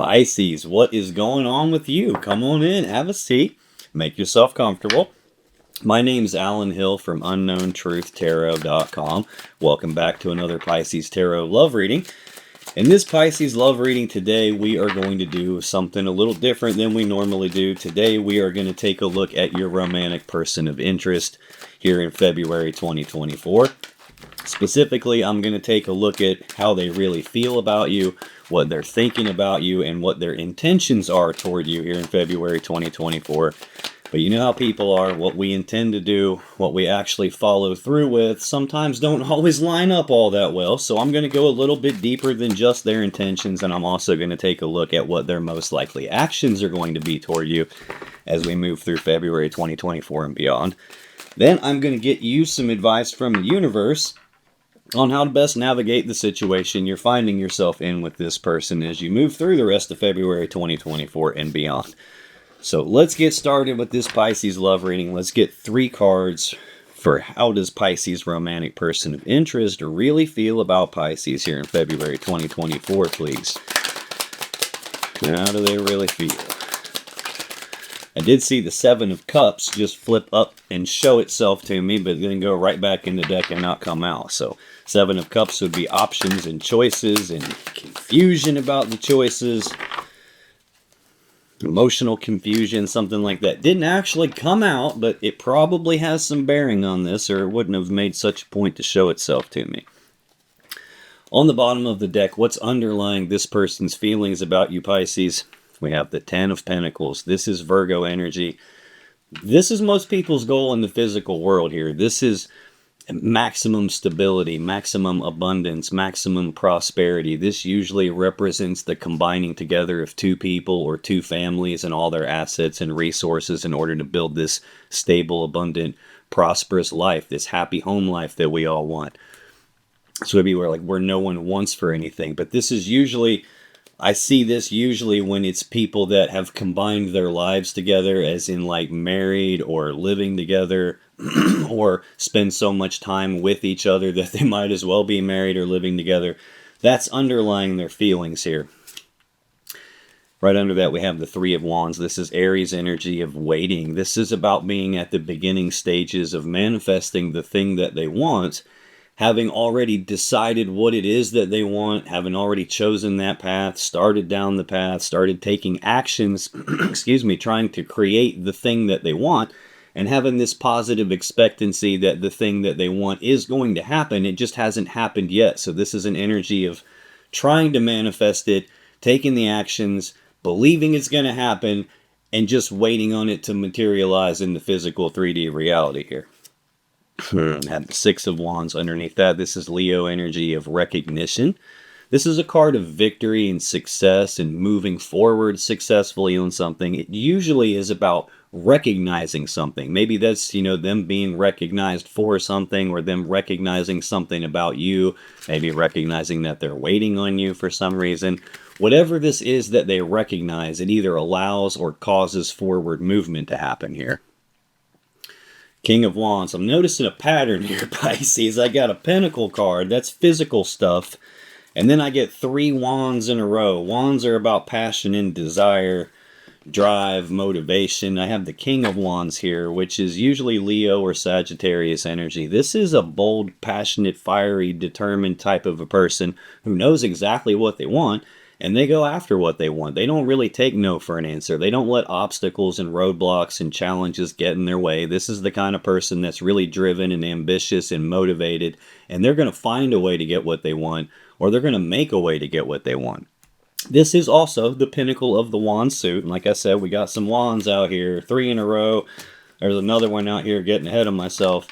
Pisces, what is going on with you? Come on in, have a seat, make yourself comfortable. My name's Alan Hill from UnknownTruthTarot.com. Welcome back to another Pisces Tarot love reading. In this Pisces love reading today, we are going to do something a little different than we normally do. Today, we are going to take a look at your romantic person of interest here in February 2024. Specifically, I'm going to take a look at how they really feel about you, what they're thinking about you, and what their intentions are toward you here in February 2024. But you know how people are, what we intend to do, what we actually follow through with, sometimes don't always line up all that well. So I'm going to go a little bit deeper than just their intentions, and I'm also going to take a look at what their most likely actions are going to be toward you as we move through February 2024 and beyond. Then I'm going to get you some advice from the universe on how to best navigate the situation you're finding yourself in with this person as you move through the rest of February 2024 and beyond. So let's get started with this Pisces love reading. Let's get 3 cards for how does Pisces romantic person of interest really feel about Pisces here in February 2024, please. How do they really feel? I did see the 7 of Cups just flip up and show itself to me, but then go right back in the deck and not come out. So 7 of Cups would be options and choices and confusion about the choices. Emotional confusion, something like that. Didn't actually come out, but it probably has some bearing on this, or it wouldn't have made such a point to show itself to me. On the bottom of the deck, what's underlying this person's feelings about you, Pisces? We have the 10 of Pentacles. This is Virgo energy. This is most people's goal in the physical world here. This is maximum stability, maximum abundance, maximum prosperity. This usually represents the combining together of 2 people or 2 families and all their assets and resources in order to build this stable, abundant, prosperous life, this happy home life that we all want. So it'd be where no one wants for anything. But this is usually, I see this usually when it's people that have combined their lives together, as in like married or living together, or spend so much time with each other that they might as well be married or living together. That's underlying their feelings here. Right under that, we have the 3 of Wands. This is Aries energy of waiting. This is about being at the beginning stages of manifesting the thing that they want, having already decided what it is that they want, having already chosen that path, started down the path, started taking actions, trying to create the thing that they want, and having this positive expectancy that the thing that they want is going to happen. It just hasn't happened yet. So this is an energy of trying to manifest it, taking the actions, believing it's going to happen, and just waiting on it to materialize in the physical 3D reality here. Have the 6 of Wands underneath that. This is Leo energy of recognition. This is a card of victory and success and moving forward successfully on something. It usually is about recognizing something. Maybe that's, them being recognized for something, or them recognizing something about you. Maybe recognizing that they're waiting on you for some reason. Whatever this is that they recognize, it either allows or causes forward movement to happen here. King of Wands. I'm noticing a pattern here, Pisces. I got a Pentacle card. That's physical stuff. And then I get 3 Wands in a row. Wands are about passion and desire, drive, motivation. I have the King of Wands here, which is usually Leo or Sagittarius energy. This is a bold, passionate, fiery, determined type of a person who knows exactly what they want, and they go after what they want. They don't really take no for an answer. They don't let obstacles and roadblocks and challenges get in their way. This is the kind of person that's really driven and ambitious and motivated, and they're going to find a way to get what they want, or they're going to make a way to get what they want. This is also the pinnacle of the wand suit. And like I said, we got some wands out here, 3 in a row. There's another one out here, getting ahead of myself.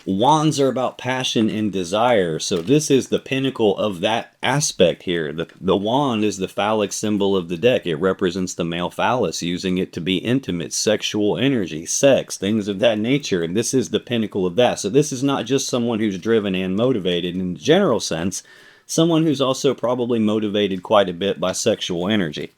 Wands are about passion and desire. So this is the pinnacle of that aspect here. The wand is the phallic symbol of the deck. It represents the male phallus, using it to be intimate, sexual energy, sex, things of that nature. And this is the pinnacle of that. So this is not just someone who's driven and motivated in the general sense. Someone who's also probably motivated quite a bit by sexual energy.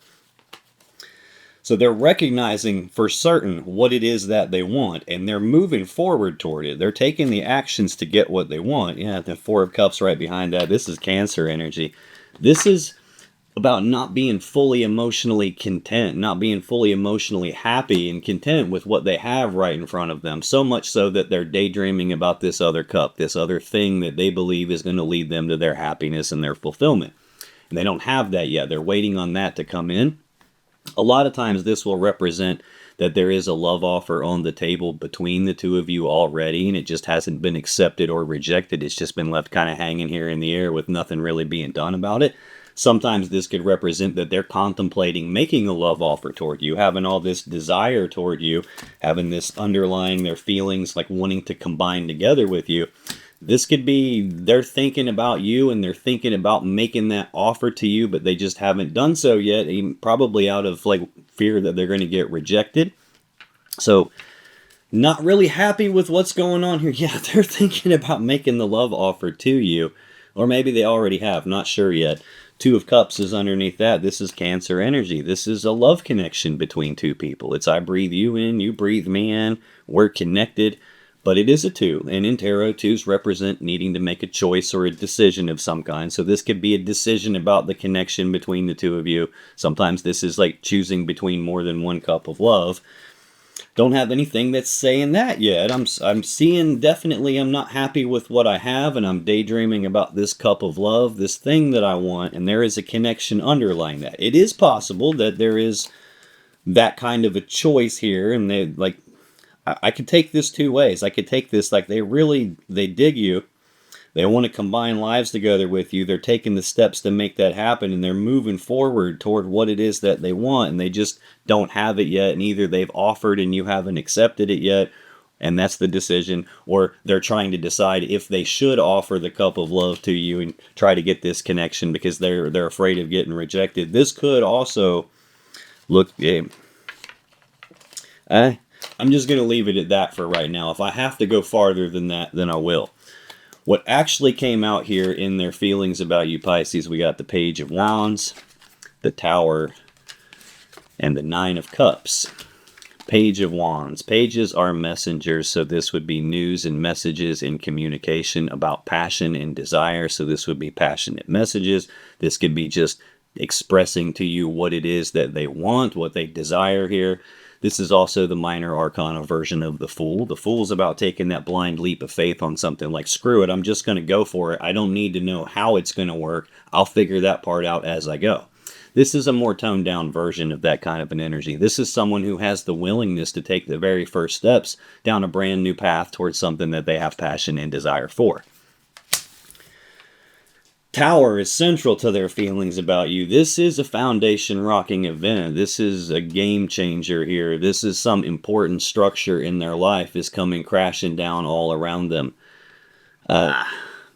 So they're recognizing for certain what it is that they want, and they're moving forward toward it. They're taking the actions to get what they want. Yeah, the 4 of Cups right behind that. This is Cancer energy. This is about not being fully emotionally content, not being fully emotionally happy and content with what they have right in front of them. So much so that they're daydreaming about this other cup, this other thing that they believe is going to lead them to their happiness and their fulfillment. And they don't have that yet. They're waiting on that to come in. A lot of times this will represent that there is a love offer on the table between the two of you already, and it just hasn't been accepted or rejected. It's just been left kind of hanging here in the air with nothing really being done about it. Sometimes this could represent that they're contemplating making a love offer toward you, having all this desire toward you, having this underlying their feelings, like wanting to combine together with you. This could be they're thinking about you and they're thinking about making that offer to you, but they just haven't done so yet, probably out of like fear that they're going to get rejected. So not really happy with what's going on here. Yeah, they're thinking about making the love offer to you, or maybe they already have, not sure yet. Two of Cups is underneath that. This is Cancer energy. This is a love connection between two people. It's I breathe you in, you breathe me in. We're connected, but it is a two. And in tarot, twos represent needing to make a choice or a decision of some kind. So this could be a decision about the connection between the two of you. Sometimes this is like choosing between more than one cup of love. Don't have anything that's saying that yet. I'm seeing definitely I'm not happy with what I have, and I'm daydreaming about this cup of love, this thing that I want, and there is a connection underlying that. It is possible that there is that kind of a choice here, and they like I could take this two ways. I could take this like they dig you. They want to combine lives together with you. They're taking the steps to make that happen, and they're moving forward toward what it is that they want, and they just don't have it yet, and either they've offered and you haven't accepted it yet, and that's the decision, or they're trying to decide if they should offer the cup of love to you and try to get this connection because they're afraid of getting rejected. This could also look... I'm just going to leave it at that for right now. If I have to go farther than that, then I will. What actually came out here in their feelings about you, Pisces, we got the Page of Wands, the Tower, and the Nine of Cups. Page of Wands. Pages are messengers, so this would be news and messages in communication about passion and desire. So this would be passionate messages. This could be just expressing to you what it is that they want, what they desire here. This is also the minor arcana version of the Fool. The Fool's about taking that blind leap of faith on something like, screw it, I'm just going to go for it. I don't need to know how it's going to work. I'll figure that part out as I go. This is a more toned down version of that kind of an energy. This is someone who has the willingness to take the very first steps down a brand new path towards something that they have passion and desire for. Tower is central to their feelings about you. This is a foundation rocking event. This is a game changer here. This is some important structure in their life is coming crashing down all around them.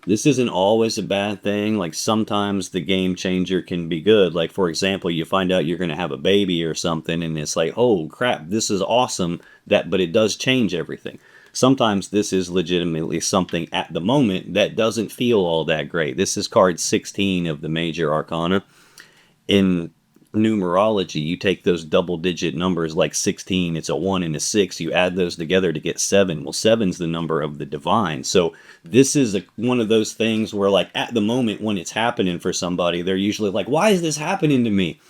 This isn't always a bad thing. Like sometimes the game changer can be good. Like for example, you find out you're going to have a baby or something and it's like, oh crap, this is awesome. But it does change everything. Sometimes this is legitimately something at the moment that doesn't feel all that great. This is card 16 of the major arcana. In numerology, you take those double-digit numbers like 16, it's a 1 and a 6, you add those together to get 7. Well, 7's the number of the divine. So this is one of those things where like at the moment when it's happening for somebody, they're usually like, why is this happening to me?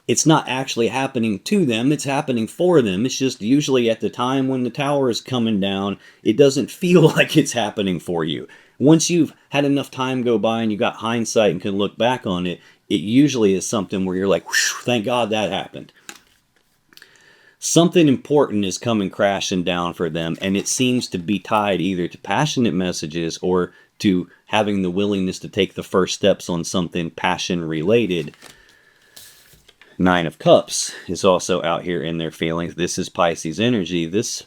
It's not actually happening to them, it's happening for them. It's just usually at the time when the tower is coming down, it doesn't feel like it's happening for you. Once you've had enough time go by and you got hindsight and can look back on it, it usually is something where you're like, thank God that happened. Something important is coming crashing down for them, and it seems to be tied either to passionate messages or to having the willingness to take the first steps on something passion-related. Nine of Cups is also out here in their feelings. This is Pisces energy. This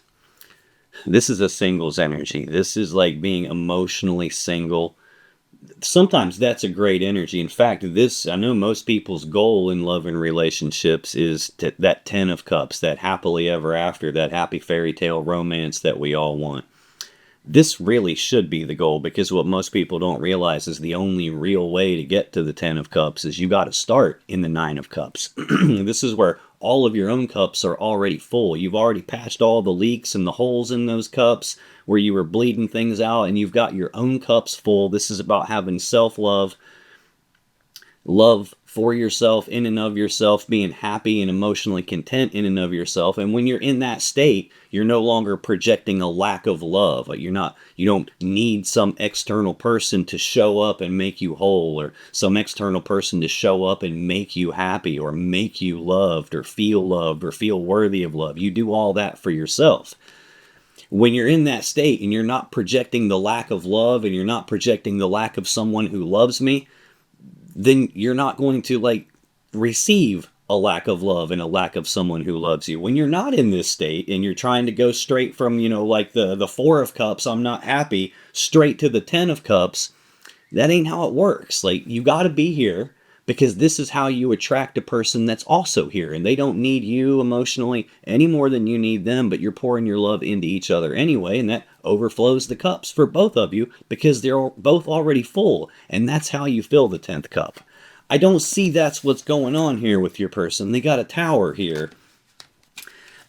is a singles energy. This is like being emotionally single. Sometimes that's a great energy. In fact, I know most people's goal in love and relationships is that 10 of Cups, that happily ever after, that happy fairy tale romance that we all want. This really should be the goal, because what most people don't realize is the only real way to get to the 10 of Cups is you got to start in the 9 of Cups. This is where all of your own cups are already full. You've already patched all the leaks and the holes in those cups where you were bleeding things out, and you've got your own cups full. This is about having self-love, love for yourself, in and of yourself, being happy and emotionally content in and of yourself. And when you're in that state, you're no longer projecting a lack of love. Like you don't need some external person to show up and make you whole, or some external person to show up and make you happy, or make you loved, or feel worthy of love. You do all that for yourself. When you're in that state and you're not projecting the lack of love, and you're not projecting the lack of someone who loves me, then you're not going to receive a lack of love and a lack of someone who loves you. When you're not in this state and you're trying to go straight from, the 4 of cups, I'm not happy, straight to the 10 of cups, that ain't how it works. Like, you got to be here, because this is how you attract a person that's also here, and they don't need you emotionally any more than you need them, but you're pouring your love into each other anyway, and that overflows the cups for both of you because they're both already full, and that's how you fill the 10th cup. I don't see that's what's going on here with your person. They got a Tower here.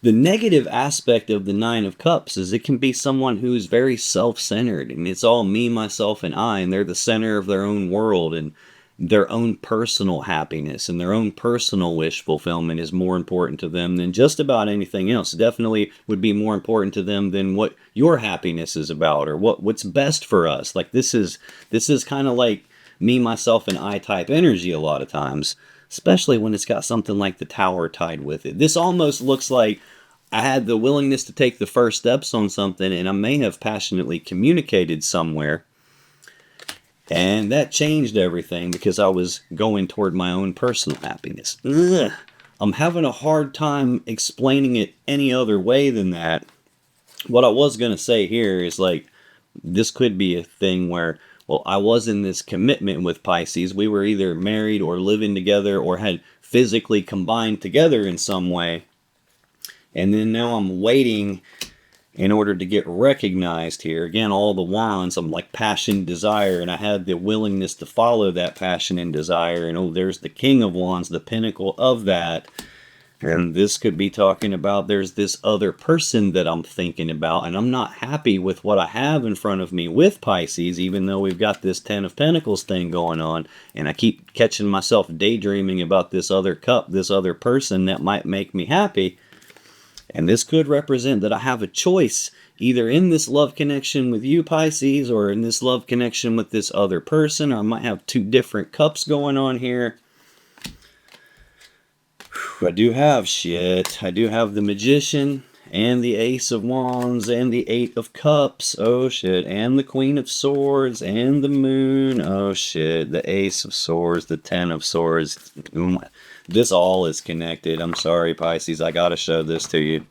The negative aspect of the 9 of Cups is it can be someone who's very self-centered, and it's all me, myself, and I, and they're the center of their own world, and their own personal happiness and their own personal wish fulfillment is more important to them than just about anything else. Definitely would be more important to them than what your happiness is about, or what's best for us. Like, this is kind of like me, myself, and I type energy a lot of times, especially when it's got something like the Tower tied with it. This almost looks like I had the willingness to take the first steps on something, and I may have passionately communicated somewhere, and that changed everything because I was going toward my own personal happiness. Ugh. I'm having a hard time explaining it any other way than that. What I was going to say here is, this could be a thing where, I was in this commitment with Pisces. We were either married or living together or had physically combined together in some way. And then now I'm waiting in order to get recognized here. Again, all the wands, I'm like passion, desire, and I had the willingness to follow that passion and desire. And there's the King of Wands, the pinnacle of that. And this could be talking about there's this other person that I'm thinking about, and I'm not happy with what I have in front of me with Pisces, even though we've got this 10 of Pentacles thing going on, and I keep catching myself daydreaming about this other cup, this other person that might make me happy. And this could represent that I have a choice, either in this love connection with you, Pisces, or in this love connection with this other person. Or I might have 2 different cups going on here. I do have shit. I do have the Magician, and the Ace of Wands, and the 8 of Cups. Oh shit. And the Queen of Swords, and the Moon. Oh shit. The Ace of Swords, the 10 of Swords. This all is connected. I'm sorry, Pisces. I gotta show this to you.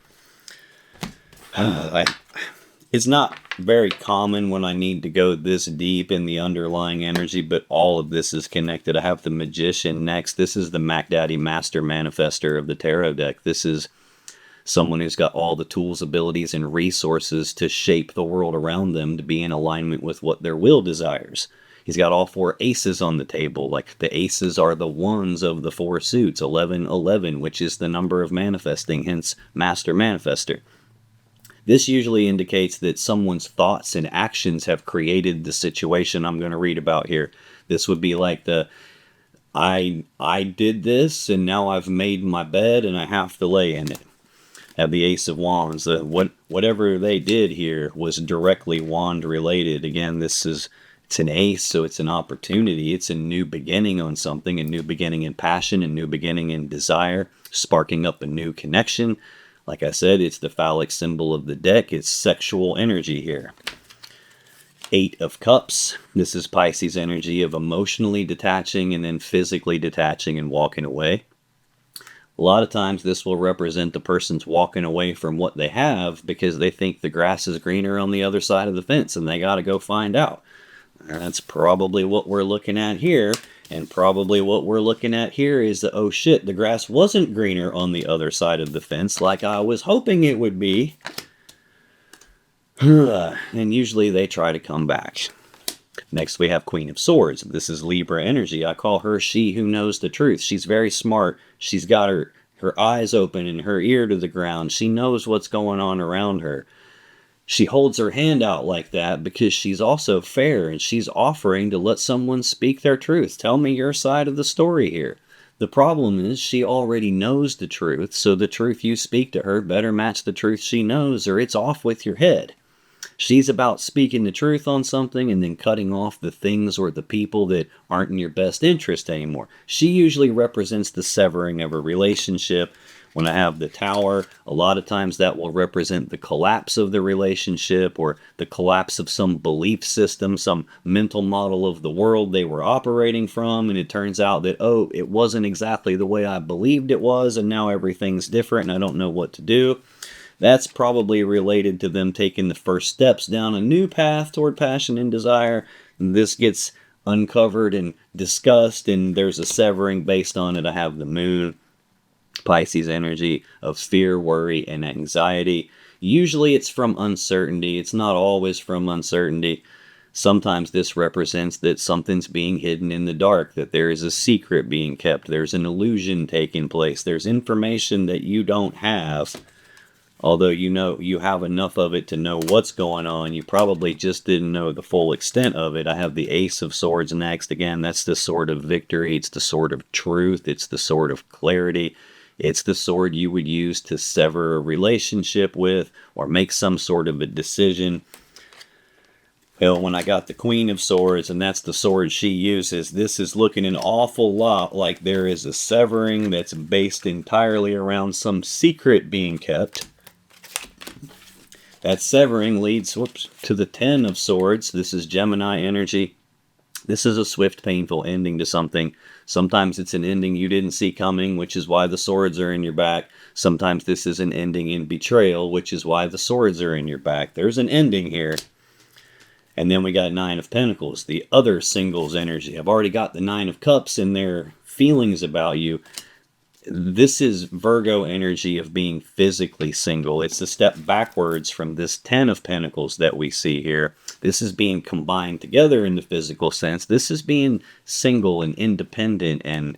It's not very common when I need to go this deep in the underlying energy, but all of this is connected. I have the Magician next. This is the Mac Daddy Master Manifester of the Tarot deck. This is someone who's got all the tools, abilities, and resources to shape the world around them to be in alignment with what their will desires. He's got all 4 aces on the table. Like, the aces are the ones of the 4 suits, 1111, which is the number of manifesting, hence Master Manifester. This usually indicates that someone's thoughts and actions have created the situation I'm going to read about here. This would be like I did this, and now I've made my bed, and I have to lay in it. Have the Ace of Wands. Whatever they did here was directly wand related. Again, it's an ace, so it's an opportunity. It's a new beginning on something, a new beginning in passion, a new beginning in desire, sparking up a new connection. Like I said, it's the phallic symbol of the deck. It's sexual energy here. 8 of Cups. This is Pisces energy of emotionally detaching and then physically detaching and walking away. A lot of times this will represent the person's walking away from what they have because they think the grass is greener on the other side of the fence, and they got to go find out. That's probably what we're looking at here. And probably what we're looking at here is that, oh shit, the grass wasn't greener on the other side of the fence like I was hoping it would be. And usually they try to come back. Next we have Queen of Swords. This is Libra energy. I call her she who knows the truth. She's very smart. She's got her eyes open and her ear to the ground. She knows what's going on around her. She holds her hand out like that because she's also fair, and she's offering to let someone speak their truth. Tell me your side of the story here. The problem is she already knows the truth, so the truth you speak to her better match the truth she knows, or it's off with your head. She's about speaking the truth on something and then cutting off the things or the people that aren't in your best interest anymore. She usually represents the severing of a relationship. When I have the Tower, a lot of times that will represent the collapse of the relationship or the collapse of some belief system, some mental model of the world they were operating from, and it turns out that, oh, it wasn't exactly the way I believed it was, and now everything's different and I don't know what to do. That's probably related to them taking the first steps down a new path toward passion and desire. And this gets uncovered and discussed, and there's a severing based on it. I have the Moon, Pisces energy of fear, worry, and anxiety. Usually it's from uncertainty. It's not always from uncertainty. Sometimes this represents that something's being hidden in the dark, that there is a secret being kept, there's an illusion taking place, there's information that you don't have. Although you know you have enough of it to know what's going on, you probably just didn't know the full extent of it. I have the Ace of Swords next. Again, that's the sword of victory. It's the sword of truth. It's the sword of clarity. It's the sword you would use to sever a relationship with or make some sort of a decision. Well, when I got the Queen of Swords, and that's the sword she uses, this is looking an awful lot like there is a severing that's based entirely around some secret being kept. That severing leads to the Ten of Swords. This is Gemini energy. This is a swift, painful ending to something. Sometimes it's an ending you didn't see coming, which is why the swords are in your back. Sometimes this is an ending in betrayal, which is why the swords are in your back. There's an ending here. And then we got Nine of Pentacles, the other singles energy. I've already got the Nine of Cups in their feelings about you. This is Virgo energy of being physically single. It's a step backwards from this Ten of Pentacles that we see here. This is being combined together in the physical sense. This is being single and independent and,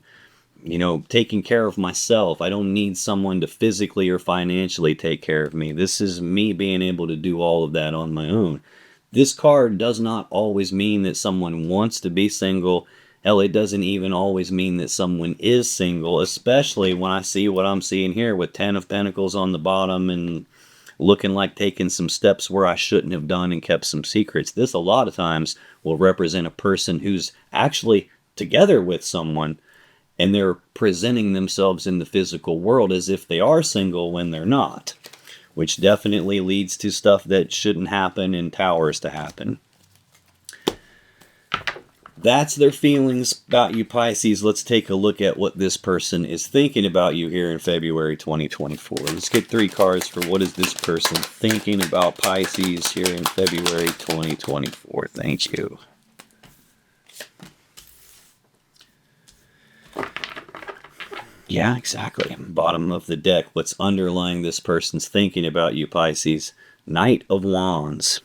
you know, taking care of myself. I don't need someone to physically or financially take care of me. This is me being able to do all of that on my own. This card does not always mean that someone wants to be single. Hell, it doesn't even always mean that someone is single, especially when I see what I'm seeing here with Ten of Pentacles on the bottom and looking like taking some steps where I shouldn't have done and kept some secrets. This a lot of times will represent a person who's actually together with someone and they're presenting themselves in the physical world as if they are single when they're not, which definitely leads to stuff that shouldn't happen in Towers to happen. That's their feelings about you, Pisces. Let's take a look at what this person is thinking about you here in February 2024. Let's get 3 cards for what is this person thinking about Pisces here in February 2024. Thank you. Yeah, exactly. Bottom of the deck. What's underlying this person's thinking about you, Pisces? Knight of Wands.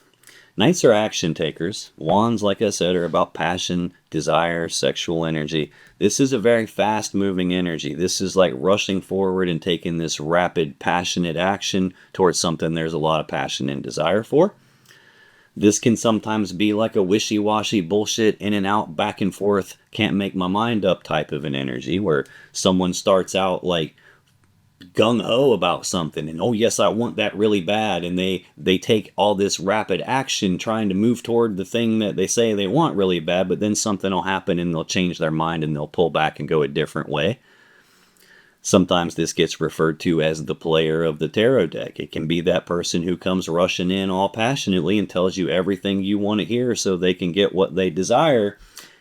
Knights are action takers. Wands, like I said, are about passion, desire, sexual energy. This is a very fast-moving energy. This is like rushing forward and taking this rapid, passionate action towards something there's a lot of passion and desire for. This can sometimes be like a wishy-washy bullshit, in and out, back and forth, can't make my mind up type of an energy where someone starts out like gung-ho about something and, oh yes, I want that really bad, and they take all this rapid action trying to move toward the thing that they say they want really bad, but then something will happen and they'll change their mind and they'll pull back and go a different way. Sometimes this gets referred to as the player of the tarot deck. It can be that person who comes rushing in all passionately and tells you everything you want to hear so they can get what they desire,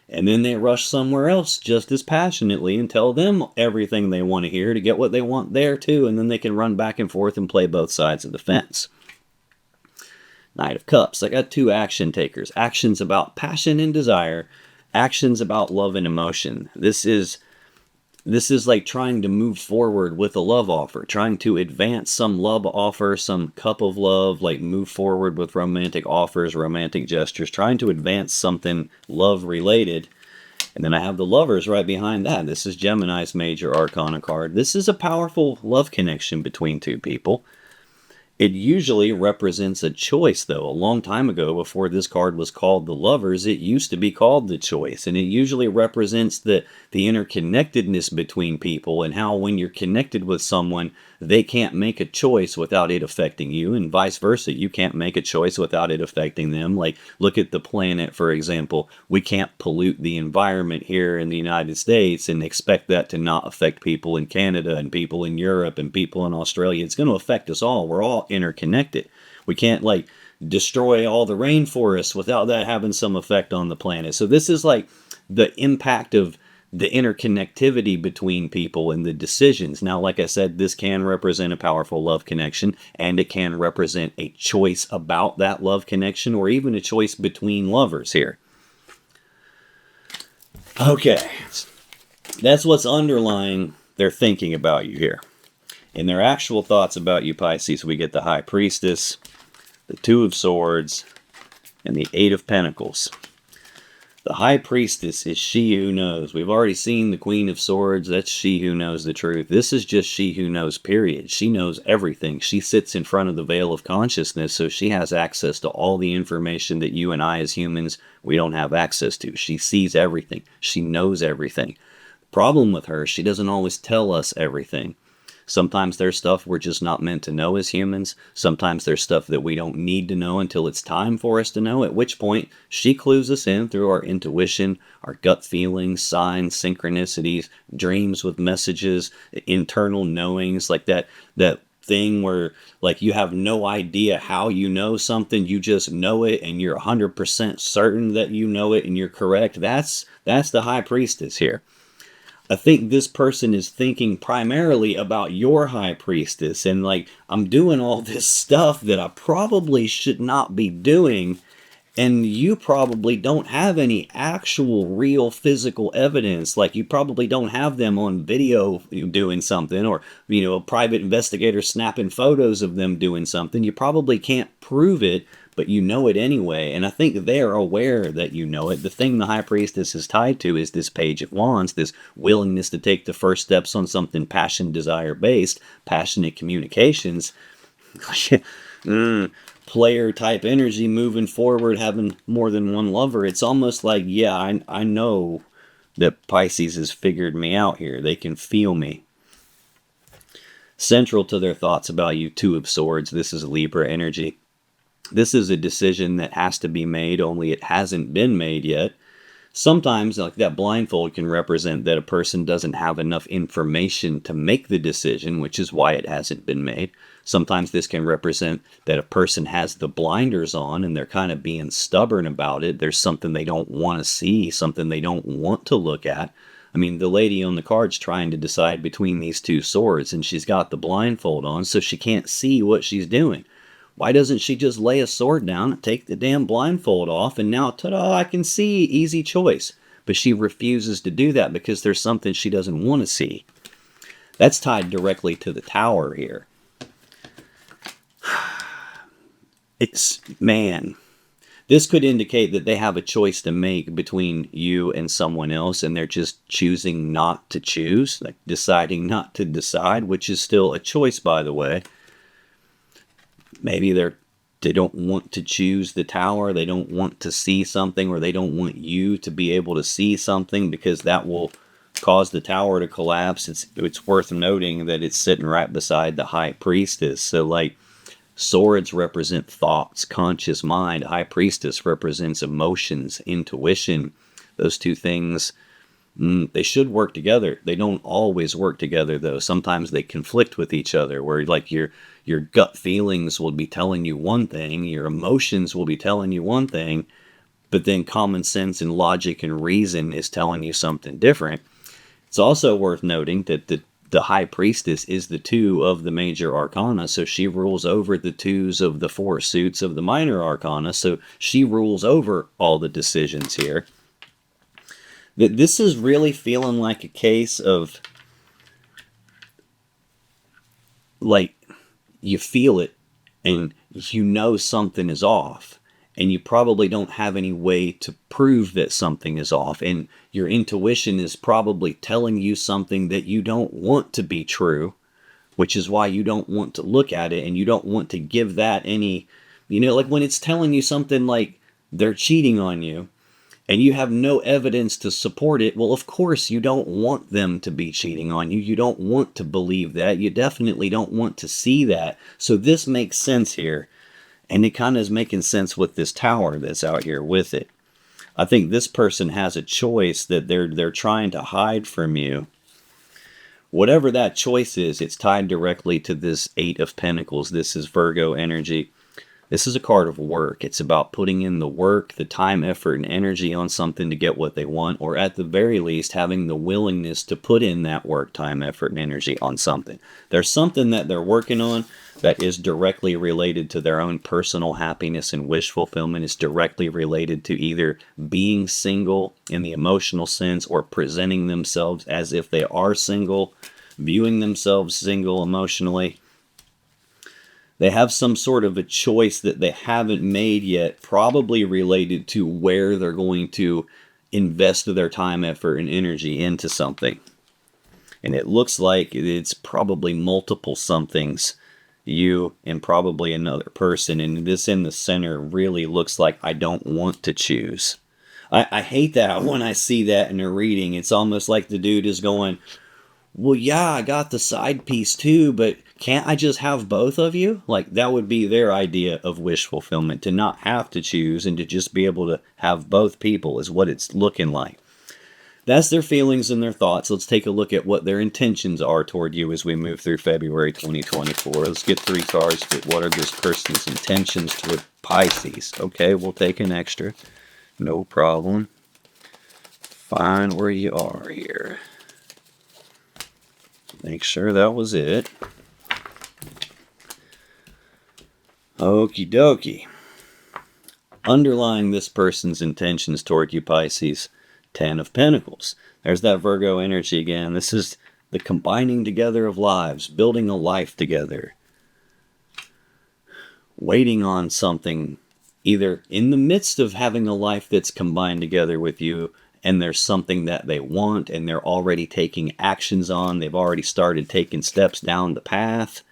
and then they rush somewhere else just as passionately and tell them everything they want to hear to get what they want there too, and then they can run back and forth and play both sides of the fence. Knight of Cups. I got 2 action takers. Actions about passion and desire. Actions about love and emotion. This is like trying to move forward with a love offer, trying to advance some love offer, some cup of love, like move forward with romantic offers, romantic gestures, trying to advance something love-related. And then I have the Lovers right behind that. This is Gemini's major arcana card. This is a powerful love connection between 2 people. It usually represents a choice, though. A long time ago, before this card was called the Lovers, it used to be called the Choice. And it usually represents the interconnectedness between people, and how when you're connected with someone, they can't make a choice without it affecting you, and vice versa. You can't make a choice without it affecting them. Like, look at the planet, for example. We can't pollute the environment here in the United States and expect that to not affect people in Canada and people in Europe and people in Australia. It's going to affect us all. We're all interconnected. We can't, like, destroy all the rainforests without that having some effect on the planet. So this is like the impact of the interconnectivity between people and the decisions. Now, like I said, this can represent a powerful love connection, and it can represent a choice about that love connection, or even a choice between lovers here. Okay, that's what's underlying their thinking about you here. In their actual thoughts about you, Pisces, we get the High Priestess, the Two of Swords, and the Eight of Pentacles. The High Priestess is she who knows. We've already seen the Queen of Swords. That's she who knows the truth. This is just she who knows, period. She knows everything. She sits in front of the veil of consciousness, so she has access to all the information that you and I as humans, we don't have access to. She sees everything. She knows everything. The problem with her, she doesn't always tell us everything. Sometimes there's stuff we're just not meant to know as humans. Sometimes there's stuff that we don't need to know until it's time for us to know, at which point she clues us in through our intuition, our gut feelings, signs, synchronicities, dreams with messages, internal knowings, like that thing where, like, you have no idea how you know something, you just know it and you're 100% certain that you know it and you're correct. That's the High Priestess here. I think this person is thinking primarily about your High Priestess, and like, I'm doing all this stuff that I probably should not be doing, and you probably don't have any actual real physical evidence. Like, you probably don't have them on video doing something, or, you know, a private investigator snapping photos of them doing something. You probably can't prove it, but you know it anyway, and I think they're aware that you know it. The thing the High Priestess is tied to is this Page of Wands, this willingness to take the first steps on something passion, desire-based, passionate communications, player-type energy, moving forward, having more than one lover. It's almost like, yeah, I know that Pisces has figured me out here. They can feel me. Central to their thoughts about you, Two of Swords, this is Libra energy. This is a decision that has to be made, only it hasn't been made yet. Sometimes, like, that blindfold can represent that a person doesn't have enough information to make the decision, which is why it hasn't been made. Sometimes this can represent that a person has the blinders on and they're kind of being stubborn about it. There's something they don't want to see, something they don't want to look at. I mean, the lady on the card's trying to decide between these two swords, and she's got the blindfold on, so she can't see what she's doing. Why doesn't she just lay a sword down and take the damn blindfold off, and now, ta-da, I can see, easy choice. But she refuses to do that because there's something she doesn't want to see. That's tied directly to the Tower here. Man, this could indicate that they have a choice to make between you and someone else, and they're just choosing not to choose, like deciding not to decide, which is still a choice, by the way. Maybe they don't want to choose the Tower, they don't want to see something, or they don't want you to be able to see something, because that will cause the Tower to collapse. It's worth noting that it's sitting right beside the High Priestess. So, like, swords represent thoughts, conscious mind. High Priestess represents emotions, intuition. Those two things, they should work together. They don't always work together, though. Sometimes they conflict with each other, where, like, your gut feelings will be telling you one thing, your emotions will be telling you one thing, but then common sense and logic and reason is telling you something different. It's also worth noting that the High Priestess is the two of the major arcana, so she rules over the twos of the four suits of the minor arcana, so she rules over all the decisions here. This is really feeling like a case of, like, you feel it and you know something is off, and you probably don't have any way to prove that something is off, and your intuition is probably telling you something that you don't want to be true, which is why you don't want to look at it, and you don't want to give that any, like when it's telling you something like they're cheating on you, and you have no evidence to support it, well, of course you don't want them to be cheating on you. You don't want to believe that. You definitely don't want to see that. So this makes sense here. And it kind of is making sense with this tower that's out here with it. I think this person has a choice that they're trying to hide from you. Whatever that choice is, it's tied directly to this Eight of Pentacles. This is Virgo energy. This is a card of work. It's about putting in the work, the time, effort, and energy on something to get what they want, or at the very least, having the willingness to put in that work, time, effort, and energy on something. There's something that they're working on that is directly related to their own personal happiness and wish fulfillment. It's directly related to either being single in the emotional sense or presenting themselves as if they are single, viewing themselves single emotionally. They have some sort of a choice that they haven't made yet, probably related to where they're going to invest their time, effort, and energy into something. And it looks like it's probably multiple somethings, you and probably another person. And this in the center really looks like I don't want to choose. I hate that when I see that in a reading. It's almost like the dude is going, well, yeah, I got the side piece too, but can't I just have both of you? Like, that would be their idea of wish fulfillment, to not have to choose and to just be able to have both people is what it's looking like. That's their feelings and their thoughts. Let's take a look at what their intentions are toward you as we move through February 2024. Let's get 3 cards. What are this person's intentions toward Pisces? Okay, we'll take an extra. No problem. Find where you are here. Make sure that was it. Okie dokie. Underlying this person's intentions toward you, Pisces, 10 of Pentacles. There's that Virgo energy again. This is the combining together of lives, building a life together, waiting on something, either in the midst of having a life that's combined together with you, and there's something that they want and they're already taking actions on. They've already started taking steps down the path,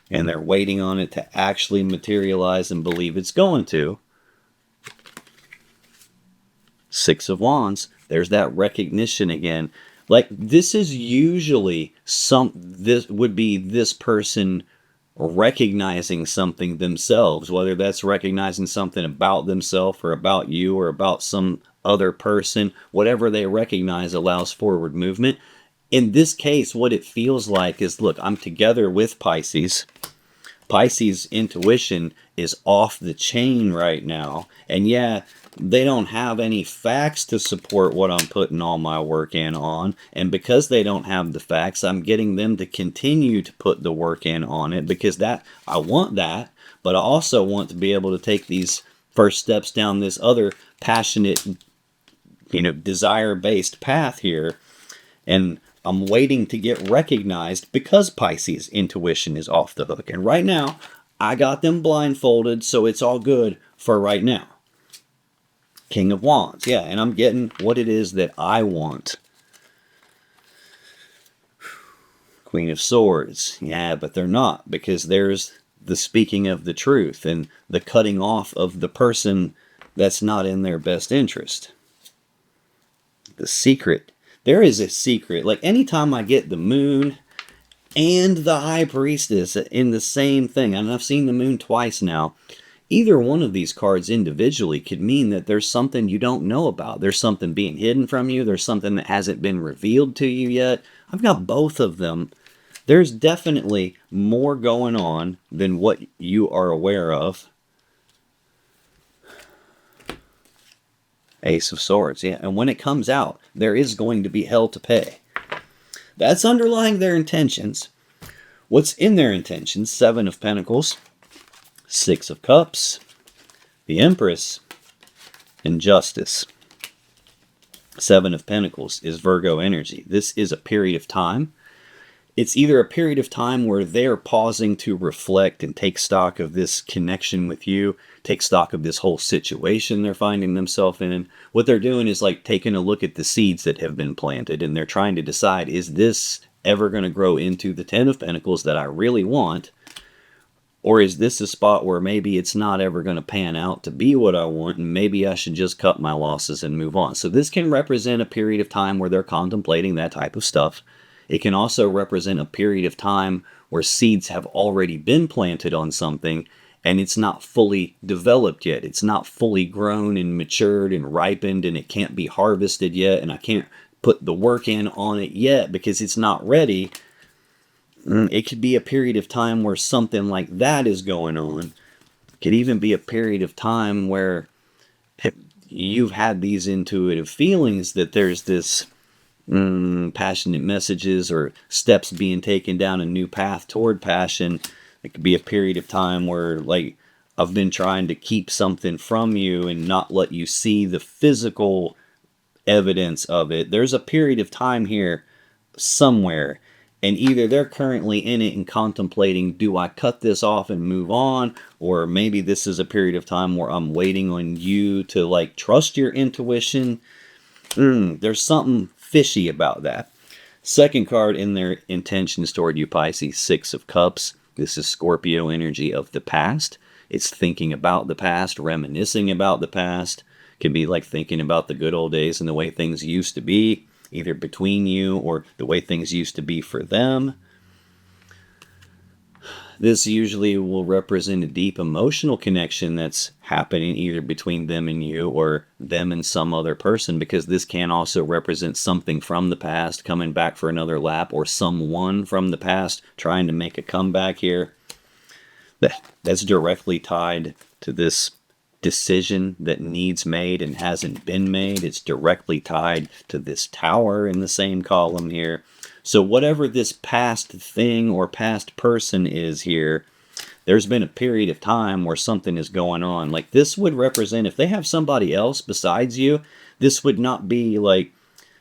and they're waiting on it to actually materialize and believe it's going to. 6 of Wands. There's that recognition again. Like, this is usually this would be this person recognizing something themselves, whether that's recognizing something about themselves or about you or about some other person. Whatever they recognize allows forward movement. In this case, what it feels like is, look, I'm together with Pisces. Pisces' intuition is off the chain right now. And yeah, they don't have any facts to support what I'm putting all my work in on. And because they don't have the facts, I'm getting them to continue to put the work in on it, because that I want that, but I also want to be able to take these first steps down this other passionate, desire-based path here. And I'm waiting to get recognized because Pisces' intuition is off the hook. And right now, I got them blindfolded, so it's all good for right now. King of Wands. Yeah, and I'm getting what it is that I want. Queen of Swords. Yeah, but they're not, because there's the speaking of the truth and the cutting off of the person that's not in their best interest. The secret. There is a secret. Like, anytime I get the moon and the high priestess in the same thing, and I've seen the moon twice now, either one of these cards individually could mean that there's something you don't know about. There's something being hidden from you. There's something that hasn't been revealed to you yet. I've got both of them. There's definitely more going on than what you are aware of. Ace of Swords, yeah. And when it comes out, there is going to be hell to pay. That's underlying their intentions. What's in their intentions? 7 of Pentacles, 6 of Cups, the Empress, and Justice. 7 of Pentacles is Virgo energy. This is a period of time. It's either a period of time where they're pausing to reflect and take stock of this connection with you, take stock of this whole situation they're finding themselves in. What they're doing is like taking a look at the seeds that have been planted, and they're trying to decide, is this ever going to grow into the Ten of Pentacles that I really want? Or is this a spot where maybe it's not ever going to pan out to be what I want, and maybe I should just cut my losses and move on? So this can represent a period of time where they're contemplating that type of stuff. It can also represent a period of time where seeds have already been planted on something and it's not fully developed yet. It's not fully grown and matured and ripened, and it can't be harvested yet, and I can't put the work in on it yet because it's not ready. It could be a period of time where something like that is going on. It could even be a period of time where you've had these intuitive feelings that there's this passionate messages or steps being taken down a new path toward passion. It could be a period of time where, like, I've been trying to keep something from you and not let you see the physical evidence of it. There's a period of time here somewhere, and either they're currently in it and contemplating, do I cut this off and move on? Or maybe this is a period of time where I'm waiting on you to, like, trust your intuition. There's something fishy about that. Second card in their intentions toward you, Pisces, Six of Cups. This is Scorpio energy of the past. It's thinking about the past, reminiscing about the past. It can be like thinking about the good old days and the way things used to be, either between you or the way things used to be for them. This usually will represent a deep emotional connection that's happening either between them and you or them and some other person, because this can also represent something from the past coming back for another lap, or someone from the past trying to make a comeback here. That's directly tied to this decision that needs made and hasn't been made. It's directly tied to this Tower in the same column here. So whatever this past thing or past person is here, there's been a period of time where something is going on. Like, this would represent, if they have somebody else besides you, this would not be like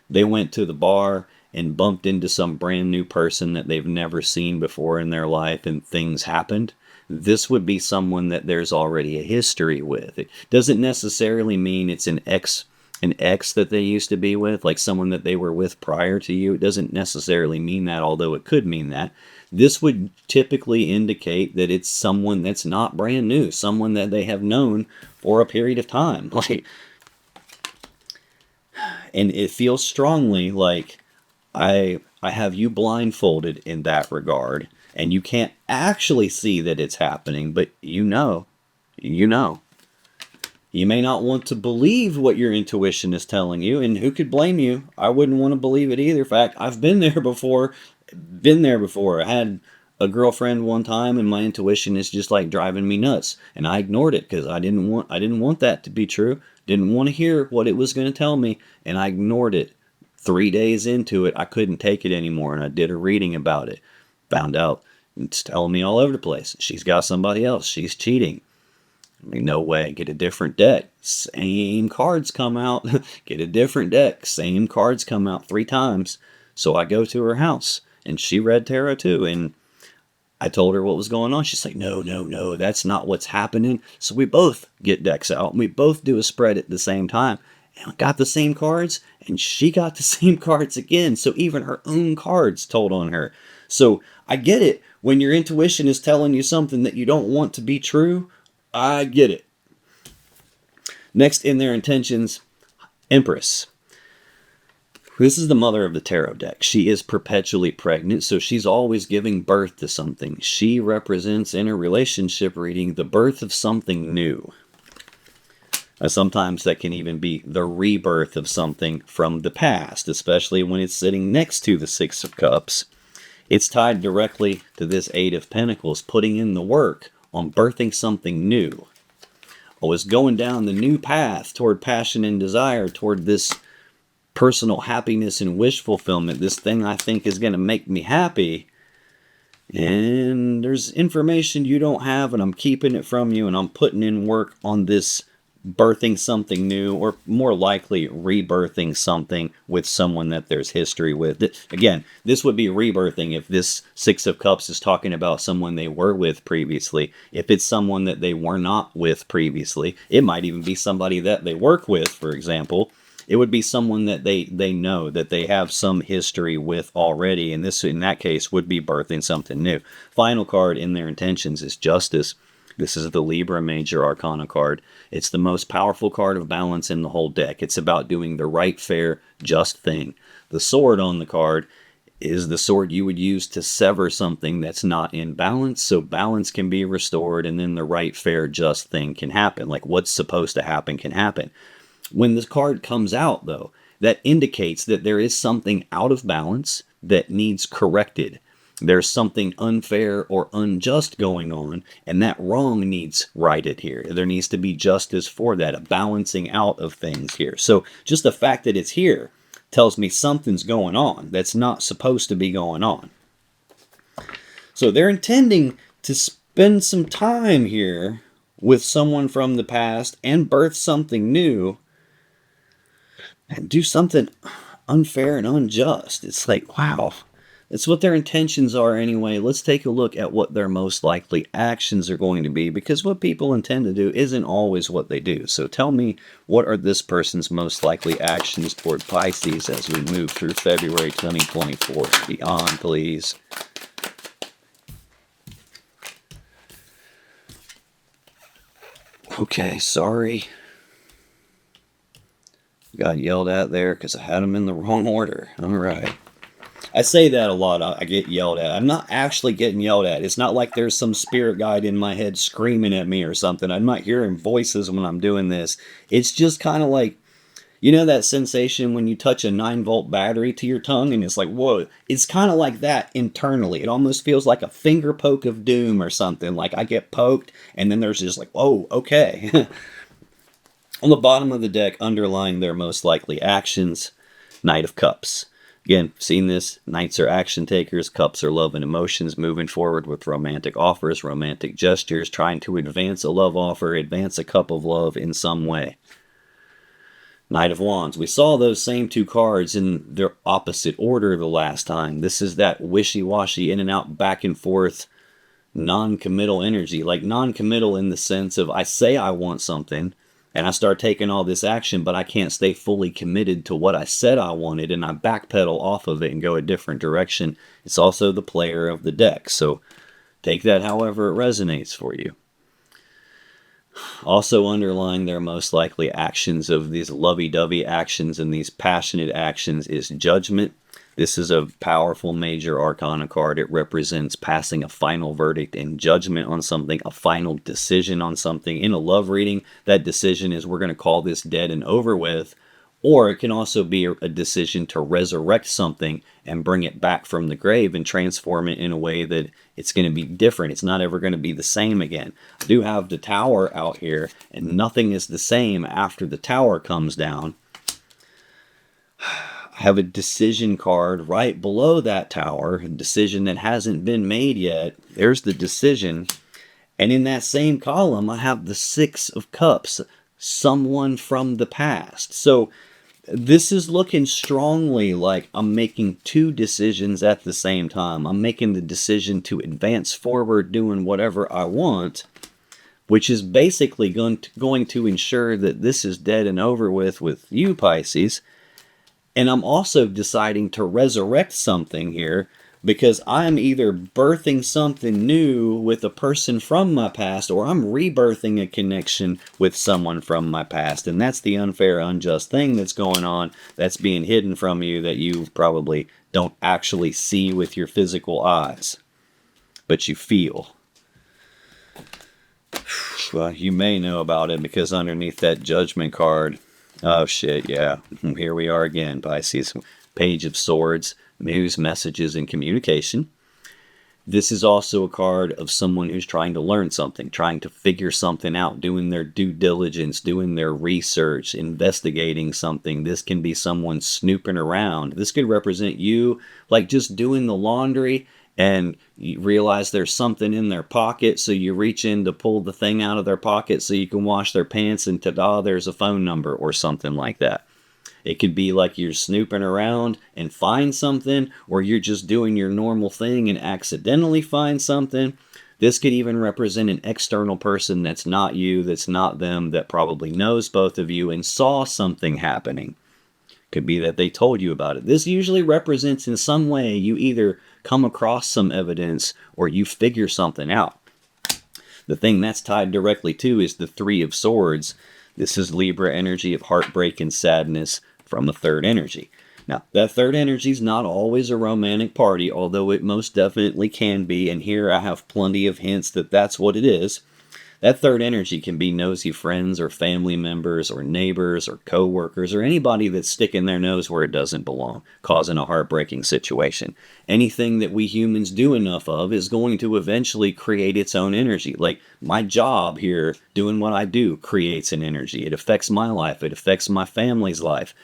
they went to the bar and bumped into some brand new person that they've never seen before in their life and things happened. This would be someone that there's already a history with. It doesn't necessarily mean it's an ex that they used to be with, like someone that they were with prior to you. It doesn't necessarily mean that, although it could mean that. This would typically indicate that it's someone that's not brand new, someone that they have known for a period of time. And it feels strongly like I have you blindfolded in that regard, and you can't actually see that it's happening, but you know. You may not want to believe what your intuition is telling you, and who could blame you? I wouldn't want to believe it either. In fact, I've been there before. I had a girlfriend one time, and my intuition is just like driving me nuts, and I ignored it because I didn't want that to be true. Didn't want to hear what it was going to tell me, and I ignored it. 3 days into it, I couldn't take it anymore, and I did a reading about it. Found out it's telling me all over the place. She's got somebody else. She's cheating. I mean, no way. Get a different deck. Same cards come out. Get a different deck. Same cards come out 3 times. So I go to her house, and she read tarot too. And I told her what was going on. She's like, no, that's not what's happening. So we both get decks out, and we both do a spread at the same time. And I got the same cards, and she got the same cards again. So even her own cards told on her. So I get it. When your intuition is telling you something that you don't want to be true, I get it. Next in their intentions, Empress. This is the mother of the tarot deck. She is perpetually pregnant, so she's always giving birth to something. She represents, in a relationship reading, the birth of something new. Sometimes that can even be the rebirth of something from the past, especially when it's sitting next to the Six of Cups. It's tied directly to this Eight of Pentacles, putting in the work on birthing something new. It's going down the new path toward passion and desire, toward this personal happiness and wish fulfillment, this thing I think is going to make me happy. And there's information you don't have, and I'm keeping it from you, and I'm putting in work on this birthing something new, or more likely rebirthing something with someone that there's history with. Again, this would be rebirthing if this Six of Cups is talking about someone they were with previously. If it's someone that they were not with previously, it might even be somebody that they work with, for example. It would be someone that they know, that they have some history with already, and this, in that case, would be birthing something new. Final card in their intentions is Justice. This is the Libra Major Arcana card. It's the most powerful card of balance in the whole deck. It's about doing the right, fair, just thing. The sword on the card is the sword you would use to sever something that's not in balance, so balance can be restored, and then the right, fair, just thing can happen. Like what's supposed to happen can happen. When this card comes out, though, that indicates that there is something out of balance that needs corrected. There's something unfair or unjust going on, and that wrong needs righted here. There needs to be justice for that, a balancing out of things here. So just the fact that it's here tells me something's going on that's not supposed to be going on. So they're intending to spend some time here with someone from the past and birth something new and do something unfair and unjust. It's like, wow. That's what their intentions are anyway. Let's take a look at what their most likely actions are going to be, because what people intend to do isn't always what they do. So tell me, what are this person's most likely actions toward Pisces as we move through February 2024? Beyond, please. Okay, sorry. Got yelled at there because I had them in the wrong order. All right. I say that a lot. I get yelled at. I'm not actually getting yelled at. It's not like there's some spirit guide in my head screaming at me or something. I'm not hearing voices when I'm doing this. It's just kind of like, you know that sensation when you touch a 9-volt battery to your tongue and it's like, whoa. It's kind of like that internally. It almost feels like a finger poke of doom or something. Like I get poked and then there's just like, whoa, okay. On the bottom of the deck, underlying their most likely actions, Knight of Cups. Again, seen this. Knights are action takers. Cups are love and emotions, moving forward with romantic offers, romantic gestures, trying to advance a love offer, advance a cup of love in some way. Knight of Wands. We saw those same two cards in their opposite order the last time. This is that wishy-washy, in and out, back and forth, non-committal energy. Like non-committal in the sense of I say I want something, and I start taking all this action, but I can't stay fully committed to what I said I wanted, and I backpedal off of it and go a different direction. It's also the player of the deck, so take that however it resonates for you. Also underlying their most likely actions of these lovey-dovey actions and these passionate actions is Judgment. This is a powerful major arcana card. It represents passing a final verdict and judgment on something, a final decision on something. In a love reading, that decision is we're going to call this dead and over with. Or it can also be a decision to resurrect something and bring it back from the grave and transform it in a way that it's going to be different. It's not ever going to be the same again. I do have the Tower out here, and nothing is the same after the Tower comes down. I have a decision card right below that Tower, a decision that hasn't been made yet. There's the decision. And in that same column, I have the Six of Cups, someone from the past. So this is looking strongly like I'm making two decisions at the same time. I'm making the decision to advance forward doing whatever I want, which is basically going to ensure that this is dead and over with you, Pisces. And I'm also deciding to resurrect something here because I'm either birthing something new with a person from my past or I'm rebirthing a connection with someone from my past. And that's the unfair, unjust thing that's going on, that's being hidden from you, that you probably don't actually see with your physical eyes, but you feel. Well, you may know about it because underneath that Judgment card, oh shit, yeah. Here we are again, Pisces. Page of Swords, news, messages, and communication. This is also a card of someone who's trying to learn something, trying to figure something out, doing their due diligence, doing their research, investigating something. This can be someone snooping around. This could represent you, like just doing the laundry and you realize there's something in their pocket, so you reach in to pull the thing out of their pocket so you can wash their pants, and ta-da, there's a phone number or something like that. It could be like you're snooping around and find something, or you're just doing your normal thing and accidentally find something. This could even represent an external person that's not you, that's not them, that probably knows both of you and saw something happening. Could be that they told you about it. This usually represents in some way you either come across some evidence or you figure something out. The thing that's tied directly to is the Three of Swords. This is Libra energy of heartbreak and sadness from a third energy. Now, that third energy is not always a romantic party, although it most definitely can be, and here I have plenty of hints that that's what it is. That third energy can be nosy friends or family members or neighbors or co-workers or anybody that's sticking their nose where it doesn't belong, causing a heartbreaking situation. Anything that we humans do enough of is going to eventually create its own energy. Like my job here, doing what I do, creates an energy. It affects my life. It affects my family's life.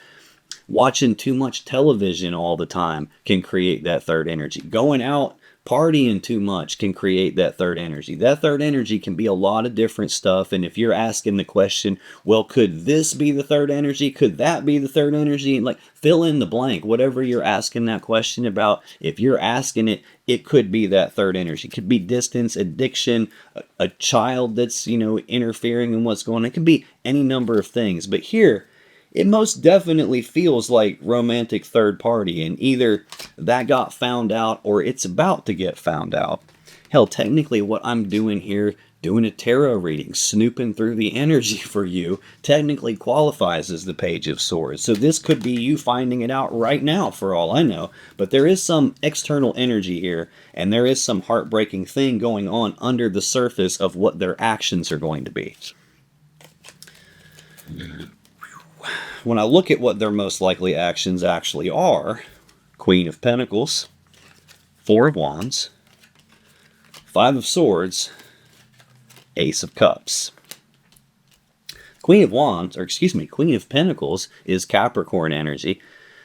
Watching too much television all the time can create that third energy. Going out partying too much can create that third energy. That third energy can be a lot of different stuff. And if you're asking the question, well, could this be the third energy? Could that be the third energy? And like fill in the blank, whatever you're asking that question about. If you're asking it, it could be that third energy. It could be distance, addiction, a child that's, interfering in what's going on. It could be any number of things. But here, it most definitely feels like romantic third party, and either that got found out or it's about to get found out. Hell, technically what I'm doing here, doing a tarot reading, snooping through the energy for you, technically qualifies as the Page of Swords. So this could be you finding it out right now for all I know, but there is some external energy here, and there is some heartbreaking thing going on under the surface of what their actions are going to be. When I look at what their most likely actions actually are, Queen of Pentacles, Four of Wands, Five of Swords, Ace of Cups. Queen of Pentacles is Capricorn energy.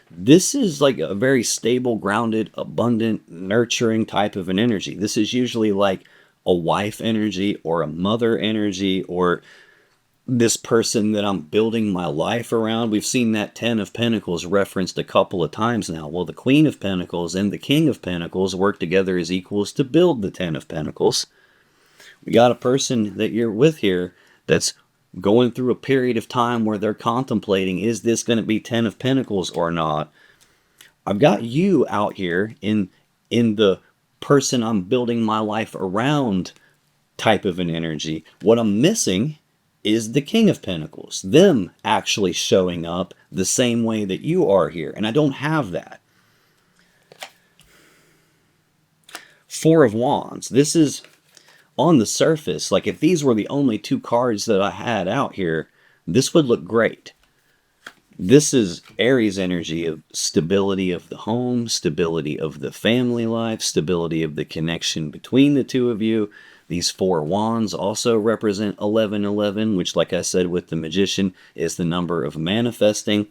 This is like a very stable, grounded, abundant, nurturing type of an energy. This is usually like a wife energy or a mother energy or this person that I'm building my life around. We've seen that Ten of Pentacles referenced a couple of times now. Well, the Queen of Pentacles and the King of Pentacles work together as equals to build the Ten of Pentacles. We got a person that you're with here that's going through a period of time where they're contemplating, is this going to be Ten of Pentacles or not? I've got you out here in the person I'm building my life around type of an energy. What I'm missing is the King of Pentacles, them actually showing up the same way that you are here, and I don't have that. Four of Wands, this is on the surface, like if these were the only two cards that I had out here, this would look great. This is Aries energy of stability of the home, stability of the family life, stability of the connection between the two of you. These four wands also represent 1111, which, like I said with the Magician, is the number of manifesting.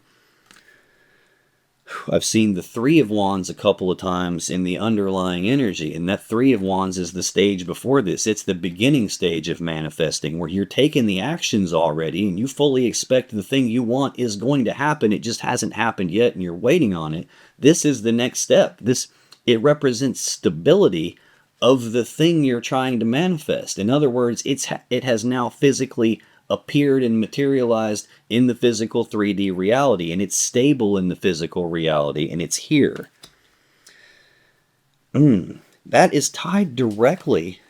I've seen the Three of Wands a couple of times in the underlying energy, and that Three of Wands is the stage before this. It's the beginning stage of manifesting, where you're taking the actions already, and you fully expect the thing you want is going to happen. It just hasn't happened yet, and you're waiting on it. This is the next step. It represents stability of the thing you're trying to manifest. In other words, it has now physically appeared and materialized in the physical 3D reality, and it's stable in the physical reality, and it's here. That is tied directly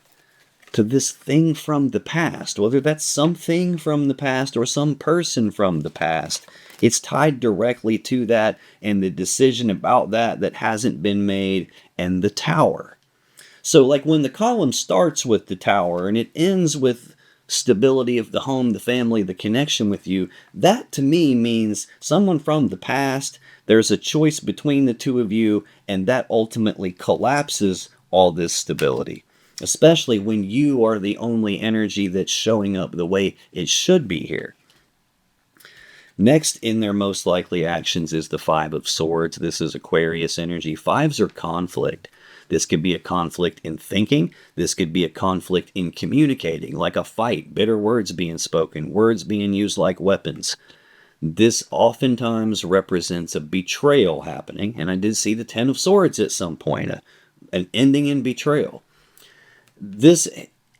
to this thing from the past, whether that's something from the past or some person from the past. It's tied directly to that and the decision about that hasn't been made, and the Tower. So like when the column starts with the Tower and it ends with stability of the home, the family, the connection with you, that to me means someone from the past, there's a choice between the two of you, and that ultimately collapses all this stability. Especially when you are the only energy that's showing up the way it should be here. Next in their most likely actions is the Five of Swords. This is Aquarius energy. Fives are conflict. This could be a conflict in thinking. This could be a conflict in communicating, like a fight, bitter words being spoken, words being used like weapons. This oftentimes represents a betrayal happening, and I did see the Ten of Swords at some point, an ending in betrayal. This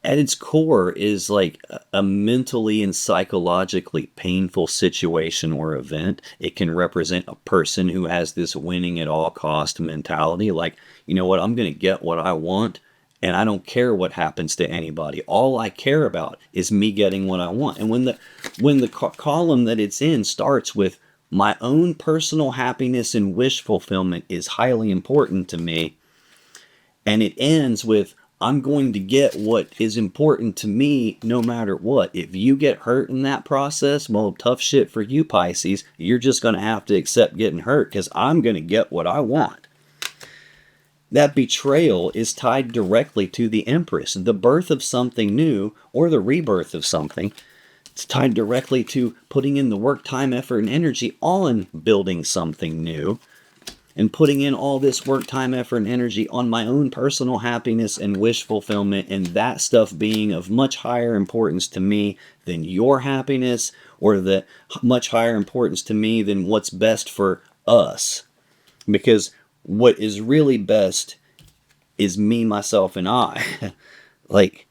at its core is like a mentally and psychologically painful situation or event. It can represent a person who has this winning at all cost mentality. Like, you know what, I'm going to get what I want, and I don't care what happens to anybody. All I care about is me getting what I want. And when the column that it's in starts with my own personal happiness and wish fulfillment is highly important to me, and it ends with I'm going to get what is important to me no matter what. If you get hurt in that process, well, tough shit for you, Pisces. You're just going to have to accept getting hurt because I'm going to get what I want. That betrayal is tied directly to the Empress, the birth of something new or the rebirth of something. It's tied directly to putting in the work, time, effort, and energy on building something new. And putting in all this work, time, effort, and energy on my own personal happiness and wish fulfillment, and that stuff being of much higher importance to me than your happiness, or the much higher importance to me than what's best for us. Because what is really best is me, myself, and I. Like,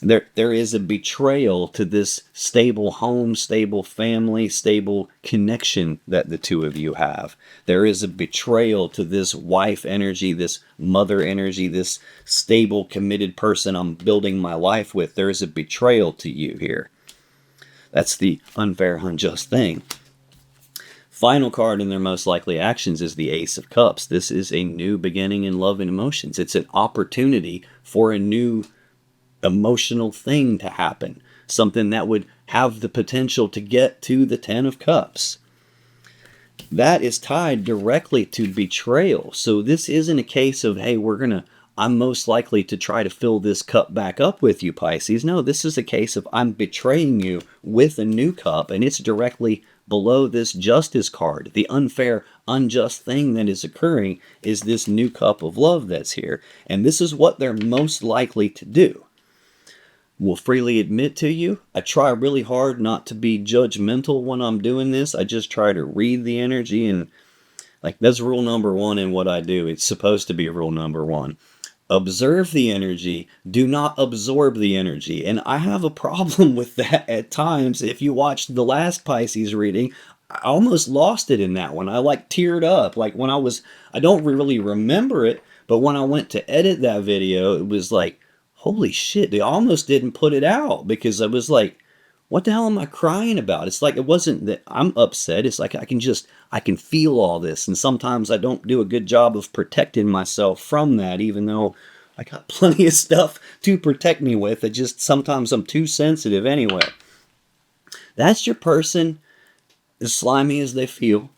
there is a betrayal to this stable home, stable family, stable connection that the two of you have. There is a betrayal to this wife energy, this mother energy, this stable, committed person I'm building my life with. There is a betrayal to you here. That's the unfair, unjust thing. Final card in their most likely actions is the Ace of Cups. This is a new beginning in love and emotions. It's an opportunity for a new emotional thing to happen, something that would have the potential to get to the Ten of Cups. That is tied directly to betrayal. So this isn't a case of, hey, I'm most likely to try to fill this cup back up with you, Pisces. No, this is a case of I'm betraying you with a new cup, and it's directly below this Justice card. The unfair, unjust thing that is occurring is this new cup of love that's here, and this is what they're most likely to do. Will freely admit to you, I try really hard not to be judgmental when I'm doing this. I just try to read the energy, and like that's rule number one in what I do. It's supposed to be rule number one. Observe the energy, do not absorb the energy. And I have a problem with that at times. If you watched the last Pisces reading, I almost lost it in that one. I like teared up. Like when I don't really remember it, but when I went to edit that video, it was like, holy shit, they almost didn't put it out because I was like, what the hell am I crying about? It's like, it wasn't that I'm upset. It's like I can feel all this. And sometimes I don't do a good job of protecting myself from that, even though I got plenty of stuff to protect me with. It just, sometimes I'm too sensitive anyway. That's your person, as slimy as they feel.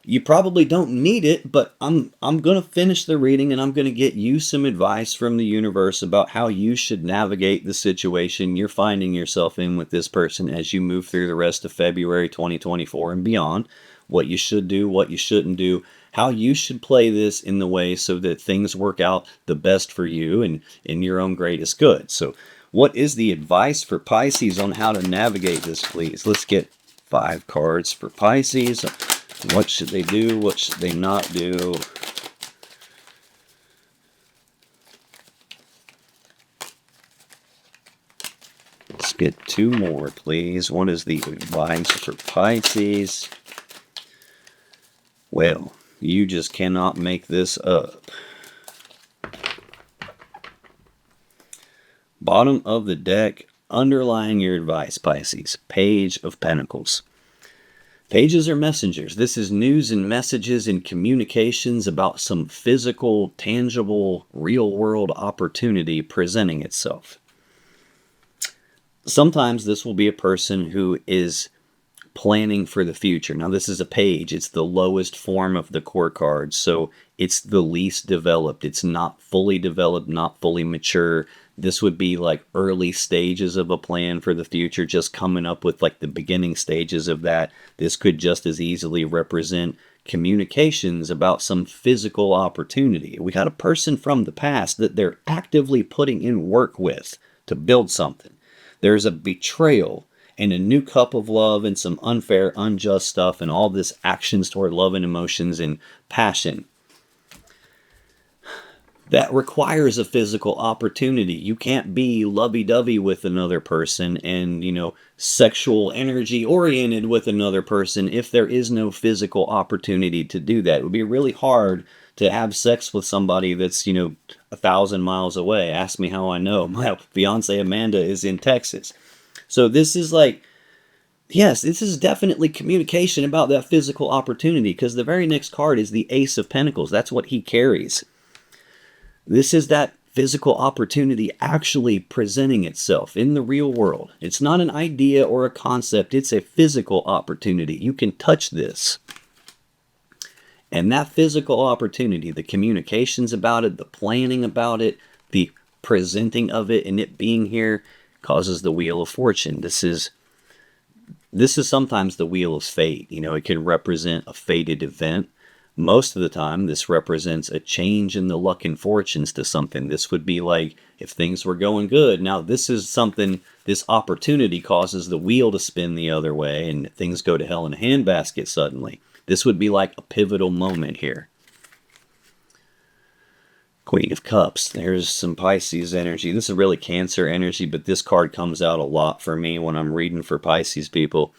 You probably don't need it, but I'm going to finish the reading and I'm going to get you some advice from the universe about how you should navigate the situation you're finding yourself in with this person as you move through the rest of February 2024 and beyond. What you should do, what you shouldn't do, how you should play this in the way so that things work out the best for you and in your own greatest good. So what is the advice for Pisces on how to navigate this, please? Let's get 5 cards for Pisces. What should they do? What should they not do? Let's get 2 more, please. What is the advice for Pisces? Well, you just cannot make this up. Bottom of the deck, underlying your advice, Pisces. Page of Pentacles. Pages are messengers. This is news and messages and communications about some physical, tangible, real-world opportunity presenting itself. Sometimes this will be a person who is planning for the future. Now, this is a page. It's the lowest form of the core cards, so it's the least developed. It's not fully developed, not fully mature. This would be like early stages of a plan for the future, just coming up with like the beginning stages of that. This could just as easily represent communications about some physical opportunity. We got a person from the past that they're actively putting in work with to build something. There's a betrayal and a new cup of love and some unfair, unjust stuff and all this actions toward love and emotions and passion. that requires a physical opportunity. You can't be lovey-dovey with another person and, sexual energy oriented with another person if there is no physical opportunity to do that. It would be really hard to have sex with somebody that's, 1,000 miles away. Ask me how I know. My fiance Amanda is in Texas. So this is like, yes, this is definitely communication about that physical opportunity, because the very next card is the Ace of Pentacles. That's what he carries. This is that physical opportunity actually presenting itself in the real world. It's not an idea or a concept. It's a physical opportunity. You can touch this. And that physical opportunity, the communications about it, the planning about it, the presenting of it, and it being here causes the Wheel of Fortune. This is sometimes the Wheel of Fate. It can represent a fated event. Most of the time, this represents a change in the luck and fortunes to something. This would be like if things were going good. Now, this is something, this opportunity causes the wheel to spin the other way and things go to hell in a handbasket suddenly. This would be like a pivotal moment here. Queen of Cups. There's some Pisces energy. This is really Cancer energy, but this card comes out a lot for me when I'm reading for Pisces people.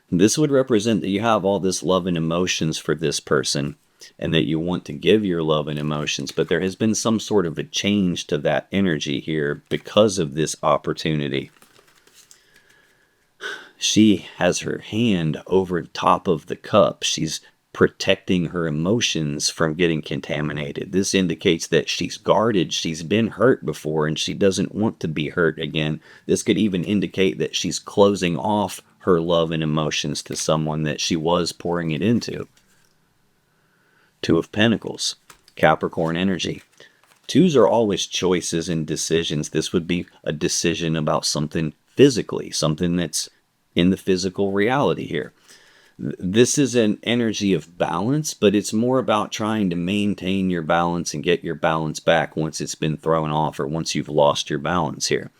This would represent that you have all this love and emotions for this person and that you want to give your love and emotions, but there has been some sort of a change to that energy here because of this opportunity. She has her hand over top of the cup. She's protecting her emotions from getting contaminated. This indicates that she's guarded. She's been hurt before and she doesn't want to be hurt again. This could even indicate that she's closing off her love and emotions to someone that she was pouring it into. Two of Pentacles, Capricorn energy. Twos are always choices and decisions. This would be a decision about something physically, something that's in the physical reality here. This is an energy of balance, but it's more about trying to maintain your balance and get your balance back once it's been thrown off or once you've lost your balance here.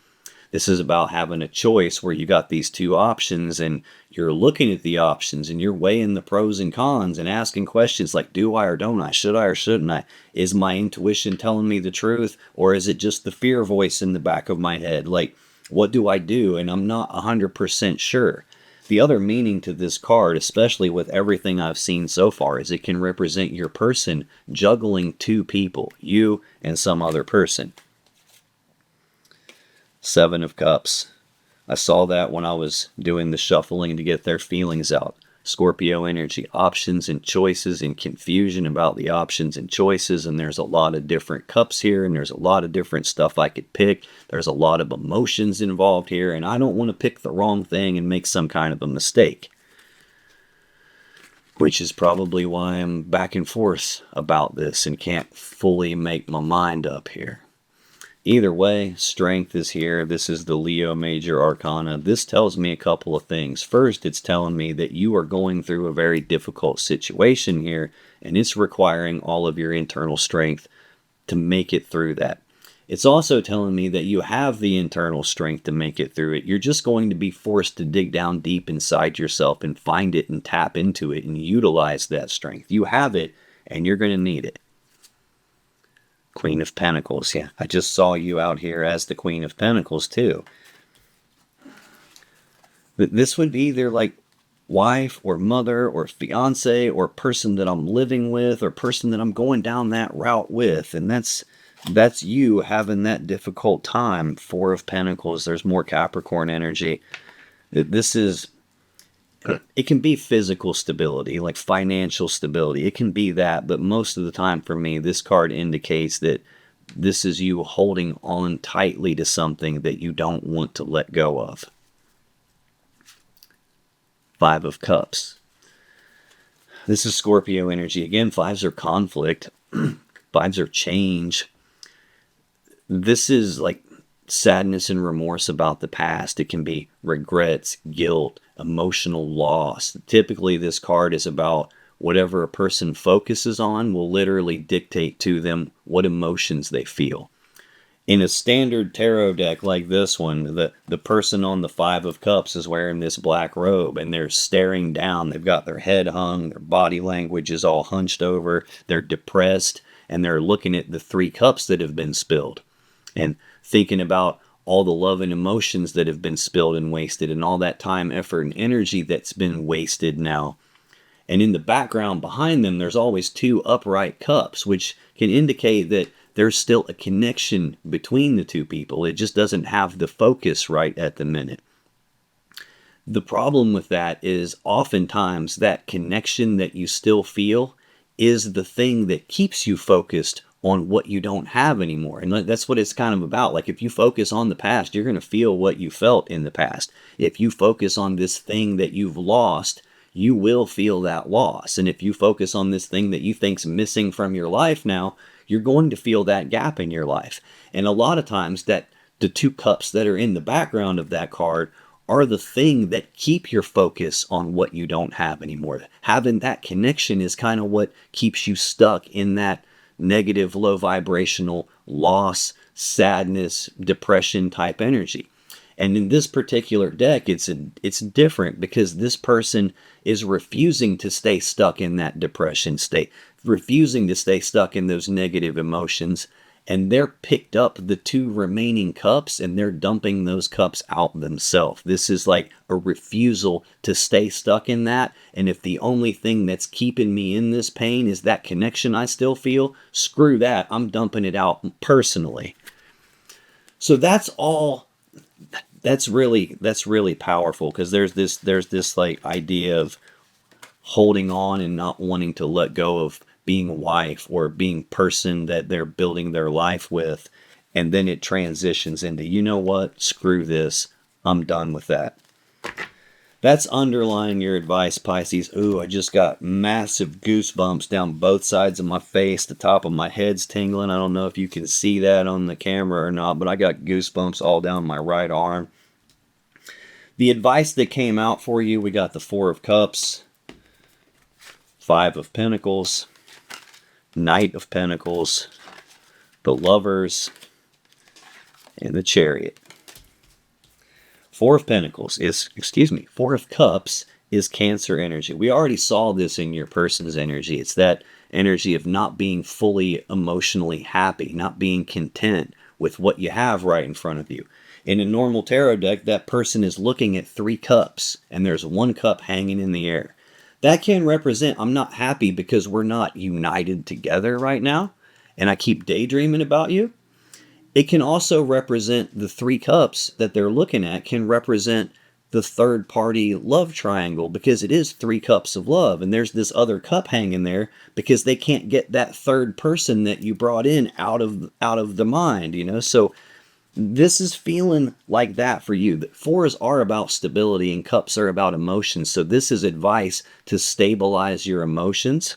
This is about having a choice where you got these two options and you're looking at the options and you're weighing the pros and cons and asking questions like, do I or don't I? Should I or shouldn't I? Is my intuition telling me the truth? Or is it just the fear voice in the back of my head? Like, what do I do? And I'm not 100% sure. The other meaning to this card, especially with everything I've seen so far, is it can represent your person juggling two people, you and some other person. Seven of Cups. I saw that when I was doing the shuffling to get their feelings out. Scorpio energy, options and choices and confusion about the options and choices. And there's a lot of different cups here and there's a lot of different stuff I could pick. There's a lot of emotions involved here and I don't want to pick the wrong thing and make some kind of a mistake. Which is probably why I'm back and forth about this and can't fully make my mind up here. Either way, strength is here. This is the Leo Major Arcana. This tells me a couple of things. First, it's telling me that you are going through a very difficult situation here, and it's requiring all of your internal strength to make it through that. It's also telling me that you have the internal strength to make it through it. You're just going to be forced to dig down deep inside yourself and find it and tap into it and utilize that strength. You have it, and you're going to need it. Queen of Pentacles. Yeah, I just saw you out here as the Queen of Pentacles too. This would be either like wife or mother or fiance or person that I'm living with or person that I'm going down that route with. And that's you having that difficult time. Four of Pentacles. There's more Capricorn energy. This is... It can be physical stability, like financial stability. It can be that, but most of the time for me, this card indicates that this is you holding on tightly to something that you don't want to let go of. Five of Cups. This is Scorpio energy. Again, fives are conflict. Fives are change. This is like sadness and remorse about the past. It can be regrets, guilt, emotional loss. Typically, this card is about whatever a person focuses on will literally dictate to them what emotions they feel. In a standard tarot deck like this one, the person on the Five of Cups is wearing this black robe and they're staring down. They've got their head hung, their body language is all hunched over, they're depressed, and they're looking at the 3 cups that have been spilled and thinking about all the love and emotions that have been spilled and wasted, and all that time, effort, and energy that's been wasted now. And in the background behind them, there's always 2 upright cups, which can indicate that there's still a connection between the 2 people. It just doesn't have the focus right at the minute. The problem with that is oftentimes that connection that you still feel is the thing that keeps you focused on what you don't have anymore. And that's what it's kind of about. Like, if you focus on the past, you're going to feel what you felt in the past. If you focus on this thing that you've lost, you will feel that loss. And if you focus on this thing that you think's missing from your life now, you're going to feel that gap in your life. And a lot of times that the 2 cups that are in the background of that card are the thing that keep your focus on what you don't have anymore. Having that connection is kind of what keeps you stuck in that negative, low vibrational loss, sadness, depression type energy. And in this particular deck, it's different because this person is refusing to stay stuck in that depression state, refusing to stay stuck in those negative emotions. And they're picked up the 2 remaining cups and they're dumping those cups out themselves. This is like a refusal to stay stuck in that. And if the only thing that's keeping me in this pain is that connection I still feel, screw that. I'm dumping it out personally. So that's all. That's really powerful, because there's this like idea of holding on and not wanting to let go of being a wife or being person that they're building their life with, and then it transitions into, you know what, screw this, I'm done with that. That's underlying your advice, Pisces. Ooh, I just got massive goosebumps down both sides of my face. The top of my head's tingling. I don't know if you can see that on the camera or not, but I got goosebumps all down my right arm. The advice that came out for you, we got the 4 of Cups, 5 of Pentacles, Knight of Pentacles, the Lovers, and the Chariot. 4 of Pentacles is, 4 of Cups is Cancer energy. We already saw this in your person's energy. It's that energy of not being fully emotionally happy, not being content with what you have right in front of you. In a normal tarot deck, that person is looking at 3 cups, and there's 1 cup hanging in the air. That can represent, I'm not happy because we're not united together right now, and I keep daydreaming about you. It can also represent the 3 cups that they're looking at can represent the third party love triangle, because it is 3 cups of love, and there's this other cup hanging there because they can't get that third person that you brought in out of the mind, you know. So this is feeling like that for you. The 4s are about stability and cups are about emotions. So this is advice to stabilize your emotions,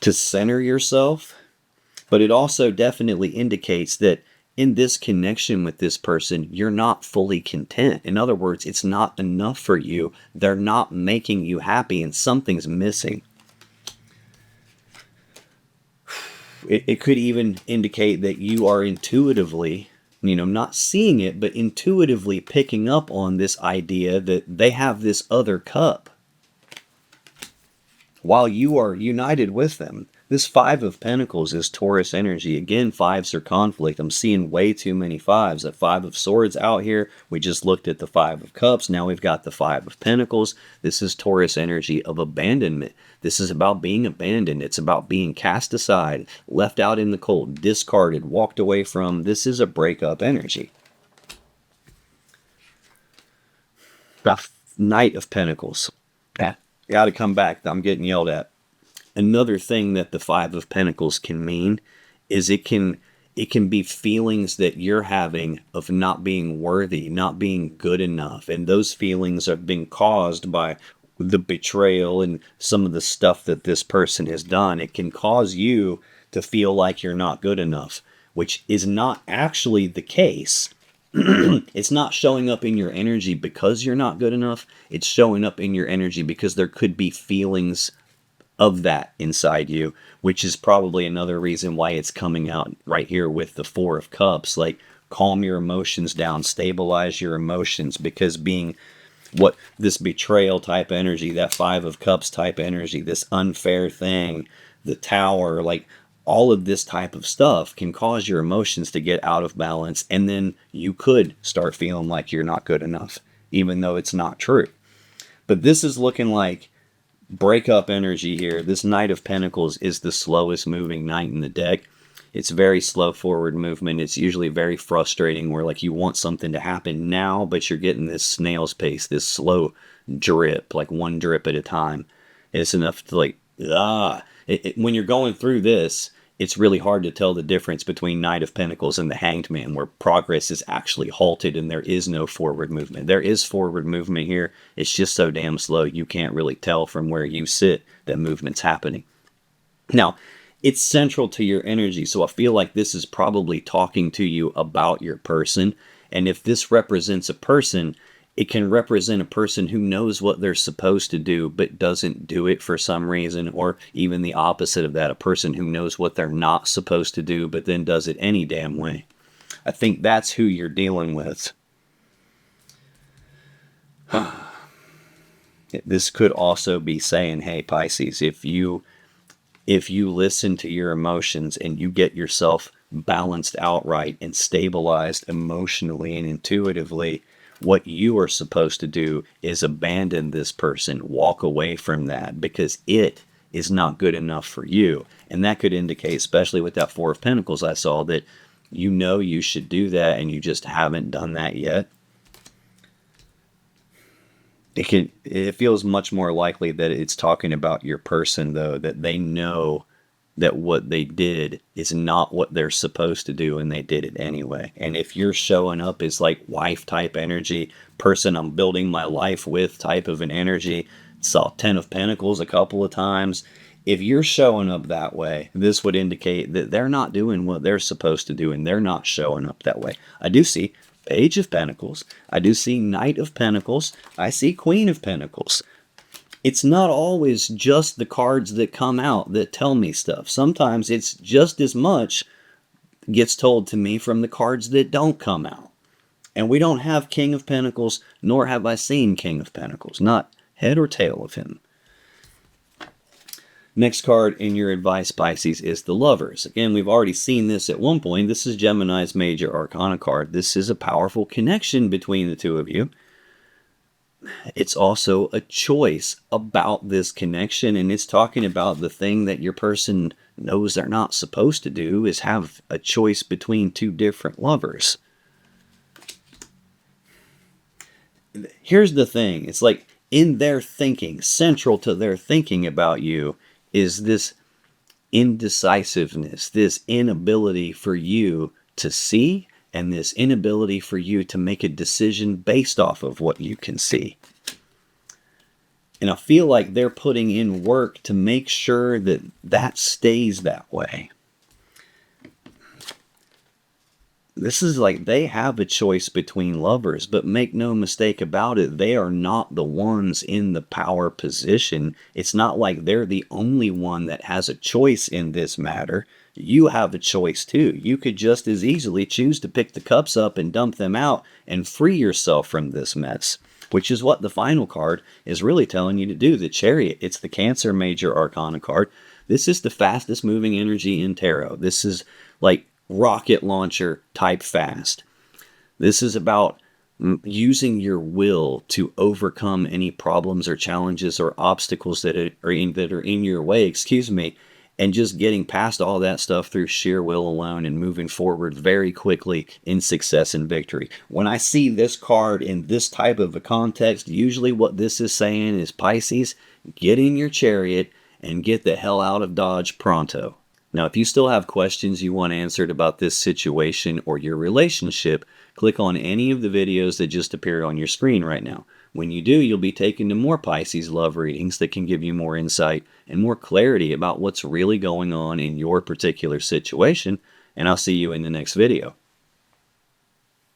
to center yourself. But it also definitely indicates that in this connection with this person, you're not fully content. In other words, it's not enough for you. They're not making you happy, and something's missing. It could even indicate that you are intuitively, not seeing it, but intuitively picking up on this idea that they have this other cup while you are united with them. This 5 of Pentacles is Taurus energy. Again, 5s are conflict. I'm seeing way too many 5s. That 5 of Swords out here. We just looked at the 5 of Cups. Now we've got the 5 of Pentacles. This is Taurus energy of abandonment. This is about being abandoned. It's about being cast aside, left out in the cold, discarded, walked away from. This is a breakup energy. The Knight of Pentacles. Got to come back. I'm getting yelled at. Another thing that the 5 of Pentacles can mean is it can be feelings that you're having of not being worthy, not being good enough. And those feelings are being caused by the betrayal and some of the stuff that this person has done. It can cause you to feel like you're not good enough, which is not actually the case. It's not showing up in your energy because you're not good enough. It's showing up in your energy because there could be feelings of that inside you, which is probably another reason why it's coming out right here with the 4 of Cups. Like, calm your emotions down, stabilize your emotions, because being what this betrayal type energy, that 5 of Cups type energy, this unfair thing, the Tower, like all of this type of stuff can cause your emotions to get out of balance, and then you could start feeling like you're not good enough, even though it's not true. But this is looking like breakup energy here. This Knight of Pentacles is the slowest moving knight in the deck. It's very slow forward movement. It's usually very frustrating, where like you want something to happen now, but you're getting this snail's pace, this slow drip, like one drip at a time. It's enough to like, when you're going through this, it's really hard to tell the difference between Knight of Pentacles and the Hanged Man, where progress is actually halted and there is no forward movement. There is forward movement here. It's just so damn slow you can't really tell from where you sit that movement's happening. Now, it's central to your energy, so I feel like this is probably talking to you about your person. And if this represents a person, it can represent a person who knows what they're supposed to do but doesn't do it for some reason, or even the opposite of that, a person who knows what they're not supposed to do but then does it any damn way. I think that's who you're dealing with. This could also be saying, hey Pisces, if you listen to your emotions and you get yourself balanced outright and stabilized emotionally and intuitively, what you are supposed to do is abandon this person, walk away from that, because it is not good enough for you. And that could indicate, especially with that Four of Pentacles I saw, that you know you should do that and you just haven't done that yet. It feels much more likely that it's talking about your person, though, that they know that what they did is not what they're supposed to do and they did it anyway. And if you're showing up as like wife type energy, person I'm building my life with type of an energy, saw 10 of Pentacles a couple of times. If you're showing up that way, this would indicate that they're not doing what they're supposed to do and they're not showing up that way. I do see Page of Pentacles. I do see Knight of Pentacles. I see Queen of Pentacles. It's not always just the cards that come out that tell me stuff. Sometimes it's just as much gets told to me from the cards that don't come out. And we don't have King of Pentacles, nor have I seen King of Pentacles. Not head or tail of him. Next card in your advice, Pisces, is the Lovers. Again, we've already seen this at one point. This is Gemini's Major Arcana card. This is a powerful connection between the two of you. It's also a choice about this connection, and it's talking about the thing that your person knows they're not supposed to do is have a choice between two different lovers. Here's the thing. It's like in their thinking, central to their thinking about you, is this indecisiveness, this inability for you to see, and this inability for you to make a decision based off of what you can see. And I feel like they're putting in work to make sure that that stays that way. This is like they have a choice between lovers, but make no mistake about it, they are not the ones in the power position. It's not like they're the only one that has a choice in this matter. You have a choice too. You could just as easily choose to pick the cups up and dump them out and free yourself from this mess, which is what the final card is really telling you to do. The Chariot. It's the Cancer Major Arcana card. This is the fastest moving energy in tarot. This is like rocket launcher type fast. This is about using your will to overcome any problems or challenges or obstacles that are in your way, and just getting past all that stuff through sheer will alone and moving forward very quickly in success and victory. When I see this card in this type of a context, usually what this is saying is, Pisces, get in your chariot and get the hell out of Dodge pronto. Now, if you still have questions you want answered about this situation or your relationship, click on any of the videos that just appeared on your screen right now. When you do, you'll be taken to more Pisces love readings that can give you more insight and more clarity about what's really going on in your particular situation, and I'll see you in the next video.